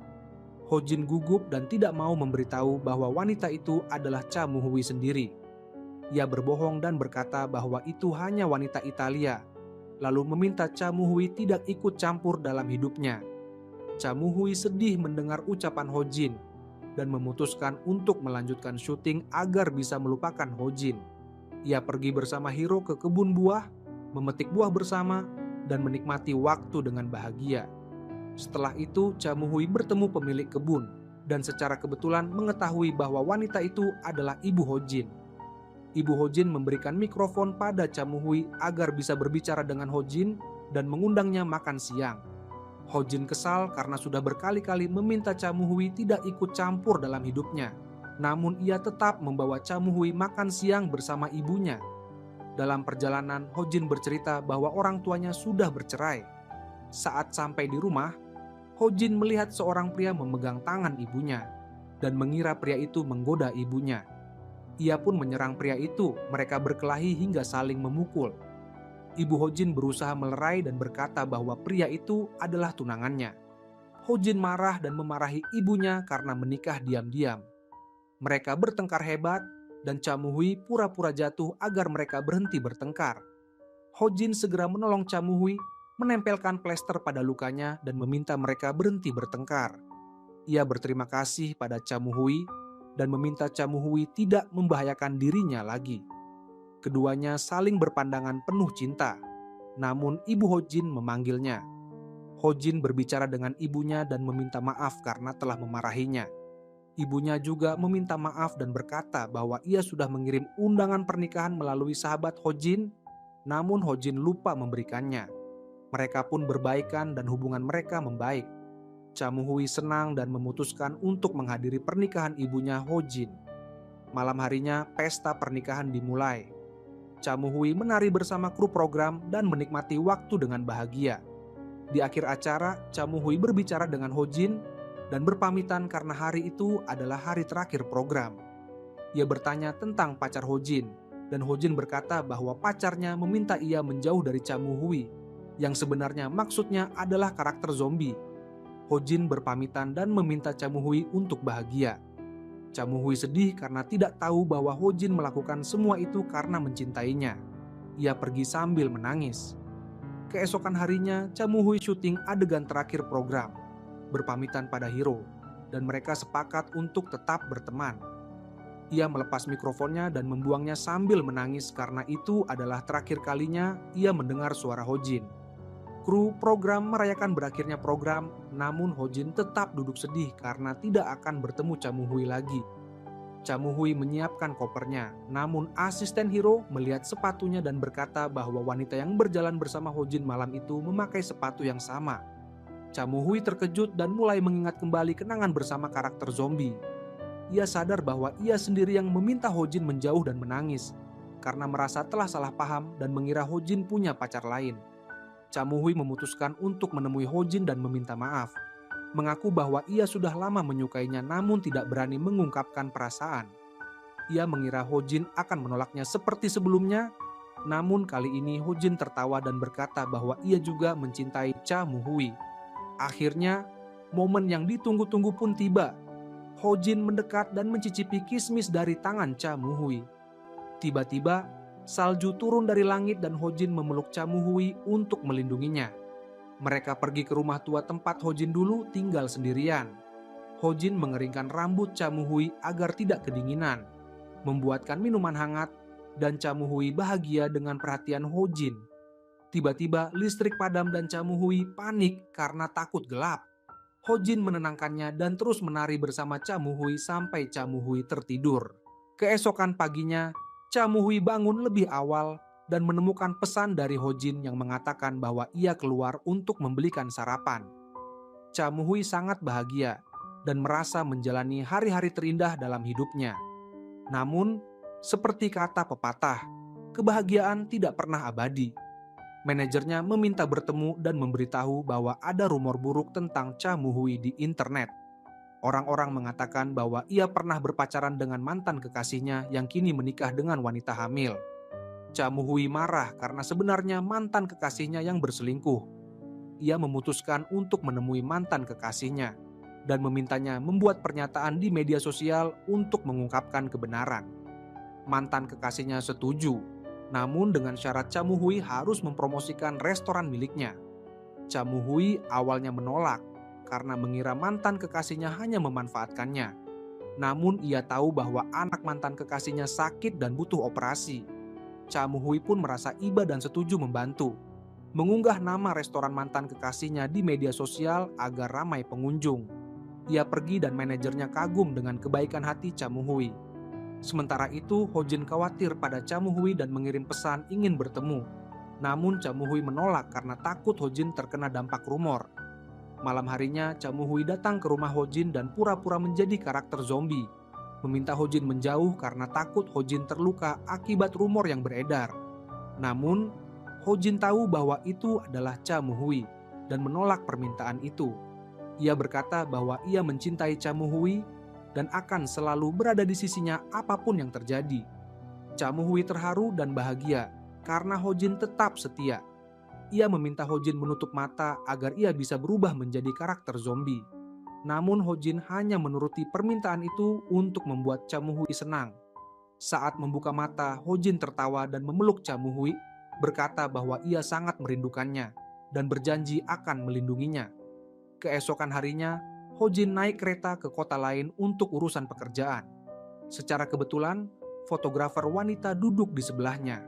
Ho Jin gugup dan tidak mau memberitahu bahwa wanita itu adalah Cha Moo-hui sendiri. Ia berbohong dan berkata bahwa itu hanya wanita Italia, lalu meminta Cha Moo-hui tidak ikut campur dalam hidupnya. Cha Moo-hui sedih mendengar ucapan Ho Jin dan memutuskan untuk melanjutkan syuting agar bisa melupakan Ho Jin. Ia pergi bersama Hiro ke kebun buah, memetik buah bersama, dan menikmati waktu dengan bahagia. Setelah itu, Cha Moo-hui bertemu pemilik kebun dan secara kebetulan mengetahui bahwa wanita itu adalah ibu Ho Jin. Ibu Ho Jin memberikan mikrofon pada Cha Moo-hui agar bisa berbicara dengan Ho Jin dan mengundangnya makan siang. Ho Jin kesal karena sudah berkali-kali meminta Cha Moo-hui tidak ikut campur dalam hidupnya. Namun ia tetap membawa Cha Moo-hui makan siang bersama ibunya. Dalam perjalanan, Ho Jin bercerita bahwa orang tuanya sudah bercerai. Saat sampai di rumah, Ho Jin melihat seorang pria memegang tangan ibunya dan mengira pria itu menggoda ibunya. Ia pun menyerang pria itu, mereka berkelahi hingga saling memukul. Ibu Ho Jin berusaha melerai dan berkata bahwa pria itu adalah tunangannya. Ho Jin marah dan memarahi ibunya karena menikah diam-diam. Mereka bertengkar hebat dan Cha Moo-hui pura-pura jatuh agar mereka berhenti bertengkar. Ho Jin segera menolong Cha Moo-hui, menempelkan plester pada lukanya dan meminta mereka berhenti bertengkar. Ia berterima kasih pada Cha Moo-hui dan meminta Cha Moo-hui tidak membahayakan dirinya lagi. Keduanya saling berpandangan penuh cinta, namun ibu Ho Jin memanggilnya. Ho Jin berbicara dengan ibunya dan meminta maaf karena telah memarahinya. Ibunya juga meminta maaf dan berkata bahwa ia sudah mengirim undangan pernikahan melalui sahabat Ho Jin, namun Ho Jin lupa memberikannya. Mereka pun berbaikan dan hubungan mereka membaik. Cha Moo-hui senang dan memutuskan untuk menghadiri pernikahan ibunya Ho Jin. Malam harinya, pesta pernikahan dimulai. Cha Moo-hui menari bersama kru program dan menikmati waktu dengan bahagia. Di akhir acara, Cha Moo-hui berbicara dengan Ho Jin dan berpamitan karena hari itu adalah hari terakhir program. Ia bertanya tentang pacar Ho Jin, dan Ho Jin berkata bahwa pacarnya meminta ia menjauh dari Cha Moo-hui, yang sebenarnya maksudnya adalah karakter zombie. Ho Jin berpamitan dan meminta Cha Moo-hui untuk bahagia. Cha Moo-hui sedih karena tidak tahu bahwa Ho Jin melakukan semua itu karena mencintainya. Ia pergi sambil menangis. Keesokan harinya, Cha Moo-hui syuting adegan terakhir program, berpamitan pada Hiro, dan mereka sepakat untuk tetap berteman. Ia melepas mikrofonnya dan membuangnya sambil menangis karena itu adalah terakhir kalinya ia mendengar suara Ho Jin. Kru program merayakan berakhirnya program, namun Ho Jin tetap duduk sedih karena tidak akan bertemu Cha Moo-hui lagi. Chamuhui menyiapkan kopernya, namun asisten Hiro melihat sepatunya dan berkata bahwa wanita yang berjalan bersama Hojin malam itu memakai sepatu yang sama. Chamuhui terkejut dan mulai mengingat kembali kenangan bersama karakter zombie. Ia sadar bahwa ia sendiri yang meminta Hojin menjauh dan menangis, karena merasa telah salah paham dan mengira Hojin punya pacar lain. Chamuhui memutuskan untuk menemui Hojin dan meminta maaf, mengaku bahwa ia sudah lama menyukainya namun tidak berani mengungkapkan perasaan. Ia mengira Hojin akan menolaknya seperti sebelumnya, namun kali ini Hojin tertawa dan berkata bahwa ia juga mencintai Chamuhui. Akhirnya, momen yang ditunggu-tunggu pun tiba. Hojin mendekat dan mencicipi kismis dari tangan Chamuhui. Tiba-tiba, salju turun dari langit dan Hojin memeluk Chamuhui untuk melindunginya. Mereka pergi ke rumah tua tempat Hojin dulu tinggal sendirian. Hojin mengeringkan rambut Chamuhui agar tidak kedinginan, membuatkan minuman hangat, dan Chamuhui bahagia dengan perhatian Hojin. Tiba-tiba listrik padam dan Chamuhui panik karena takut gelap. Hojin menenangkannya dan terus menari bersama Chamuhui sampai Chamuhui tertidur. Keesokan paginya, Chamuhui bangun lebih awal dan menemukan pesan dari Hojin yang mengatakan bahwa ia keluar untuk membelikan sarapan. Chamuhui sangat bahagia dan merasa menjalani hari-hari terindah dalam hidupnya. Namun, seperti kata pepatah, kebahagiaan tidak pernah abadi. Manajernya meminta bertemu dan memberitahu bahwa ada rumor buruk tentang Chamuhui di internet. Orang-orang mengatakan bahwa ia pernah berpacaran dengan mantan kekasihnya yang kini menikah dengan wanita hamil. Chamuhui marah karena sebenarnya mantan kekasihnya yang berselingkuh. Ia memutuskan untuk menemui mantan kekasihnya dan memintanya membuat pernyataan di media sosial untuk mengungkapkan kebenaran. Mantan kekasihnya setuju, namun dengan syarat Chamuhui harus mempromosikan restoran miliknya. Chamuhui awalnya menolak karena mengira mantan kekasihnya hanya memanfaatkannya. Namun ia tahu bahwa anak mantan kekasihnya sakit dan butuh operasi. Chamuhui pun merasa iba dan setuju membantu, mengunggah nama restoran mantan kekasihnya di media sosial agar ramai pengunjung. Ia pergi dan manajernya kagum dengan kebaikan hati Chamuhui. Sementara itu, Hojin khawatir pada Chamuhui dan mengirim pesan ingin bertemu. Namun Chamuhui menolak karena takut Hojin terkena dampak rumor. Malam harinya, Chamuhui datang ke rumah Hojin dan pura-pura menjadi karakter zombie, meminta Hojin menjauh karena takut Hojin terluka akibat rumor yang beredar. Namun, Hojin tahu bahwa itu adalah Chamuhui dan menolak permintaan itu. Ia berkata bahwa ia mencintai Chamuhui dan akan selalu berada di sisinya apapun yang terjadi. Chamuhui terharu dan bahagia karena Hojin tetap setia. Ia meminta Hojin menutup mata agar ia bisa berubah menjadi karakter zombie. Namun Hojin hanya menuruti permintaan itu untuk membuat Chamuhui senang. Saat membuka mata, Hojin tertawa dan memeluk Chamuhui, berkata bahwa ia sangat merindukannya dan berjanji akan melindunginya. Keesokan harinya, Hojin naik kereta ke kota lain untuk urusan pekerjaan. Secara kebetulan, fotografer wanita duduk di sebelahnya.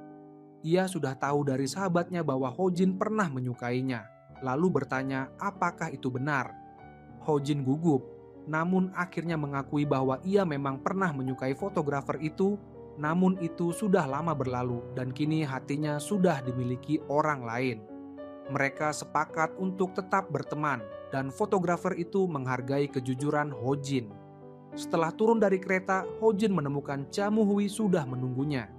Ia sudah tahu dari sahabatnya bahwa Hojin pernah menyukainya, lalu bertanya apakah itu benar. Hojin gugup, namun akhirnya mengakui bahwa ia memang pernah menyukai fotografer itu, namun itu sudah lama berlalu dan kini hatinya sudah dimiliki orang lain. Mereka sepakat untuk tetap berteman dan fotografer itu menghargai kejujuran Hojin. Setelah turun dari kereta, Hojin menemukan Chamuhui sudah menunggunya.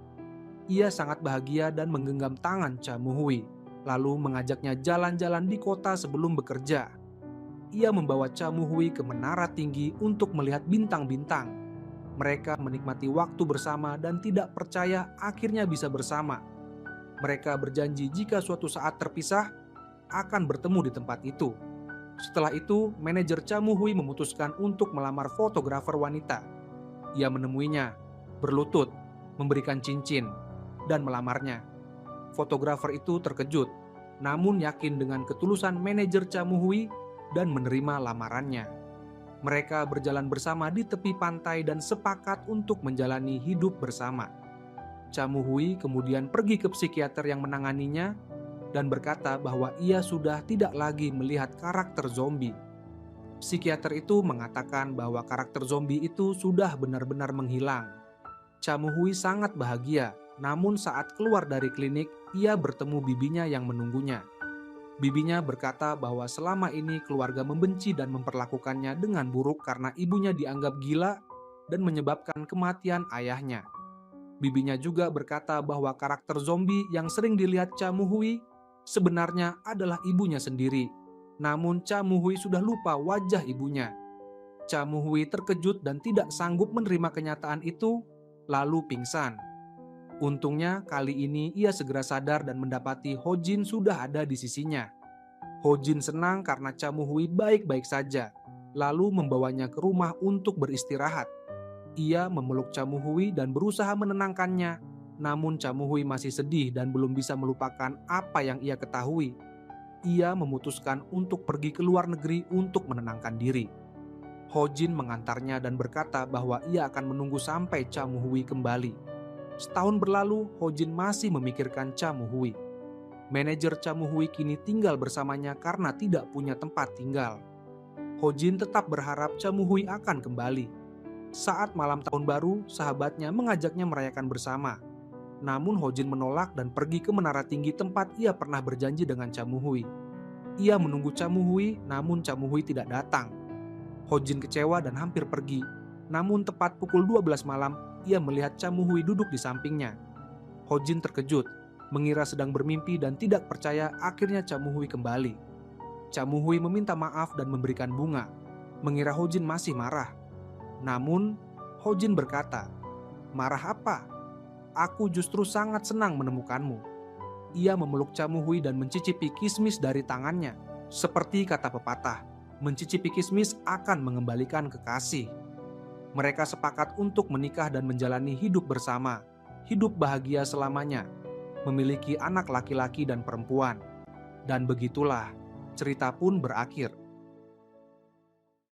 Ia sangat bahagia dan menggenggam tangan Chamuhui, lalu mengajaknya jalan-jalan di kota sebelum bekerja. Ia membawa Chamuhui ke menara tinggi untuk melihat bintang-bintang. Mereka menikmati waktu bersama dan tidak percaya akhirnya bisa bersama. Mereka berjanji jika suatu saat terpisah, akan bertemu di tempat itu. Setelah itu, manajer Chamuhui memutuskan untuk melamar fotografer wanita. Ia menemuinya, berlutut, memberikan cincin, dan melamarnya. Fotografer itu terkejut, namun yakin dengan ketulusan manajer Chamuhui dan menerima lamarannya. Mereka berjalan bersama di tepi pantai dan sepakat untuk menjalani hidup bersama. Chamuhui kemudian pergi ke psikiater yang menanganinya dan berkata bahwa ia sudah tidak lagi melihat karakter zombie. Psikiater itu mengatakan bahwa karakter zombie itu sudah benar-benar menghilang. Cha Moo-hui sangat bahagia, namun saat keluar dari klinik, ia bertemu bibinya yang menunggunya. Bibinya berkata bahwa selama ini keluarga membenci dan memperlakukannya dengan buruk karena ibunya dianggap gila dan menyebabkan kematian ayahnya. Bibinya juga berkata bahwa karakter zombie yang sering dilihat Cha Moo-hui sebenarnya adalah ibunya sendiri. Namun Cha Moo-hui sudah lupa wajah ibunya. Cha Moo-hui terkejut dan tidak sanggup menerima kenyataan itu, lalu pingsan. Untungnya kali ini ia segera sadar dan mendapati Ho Jin sudah ada di sisinya. Ho Jin senang karena Cha Moo-hui baik-baik saja, lalu membawanya ke rumah untuk beristirahat. Ia memeluk Cha Moo-hui dan berusaha menenangkannya, namun Cha Moo-hui masih sedih dan belum bisa melupakan apa yang ia ketahui. Ia memutuskan untuk pergi ke luar negeri untuk menenangkan diri. Ho Jin mengantarnya dan berkata bahwa ia akan menunggu sampai Cha Moo-hui kembali. Setahun berlalu, Ho Jin masih memikirkan Cha Moo-hui. Manajer Cha Moo-hui kini tinggal bersamanya karena tidak punya tempat tinggal. Ho Jin tetap berharap Cha Moo-hui akan kembali. Saat malam tahun baru, sahabatnya mengajaknya merayakan bersama. Namun Ho Jin menolak dan pergi ke menara tinggi tempat ia pernah berjanji dengan Cha Moo-hui. Ia menunggu Cha Moo-hui, namun Cha Moo-hui tidak datang. Ho Jin kecewa dan hampir pergi. Namun tepat pukul 12 malam, ia melihat Cha Moo-hui duduk di sampingnya. Ho Jin terkejut, mengira sedang bermimpi dan tidak percaya akhirnya Cha Moo-hui kembali. Cha Moo-hui meminta maaf dan memberikan bunga, mengira Ho Jin masih marah. Namun, Ho Jin berkata, "Marah apa? Aku justru sangat senang menemukanmu." Ia memeluk Cha Moo-hui dan mencicipi kismis dari tangannya. Seperti kata pepatah, mencicipi kismis akan mengembalikan kekasih. Mereka sepakat untuk menikah dan menjalani hidup bersama, hidup bahagia selamanya, memiliki anak laki-laki dan perempuan. Dan begitulah, cerita pun berakhir.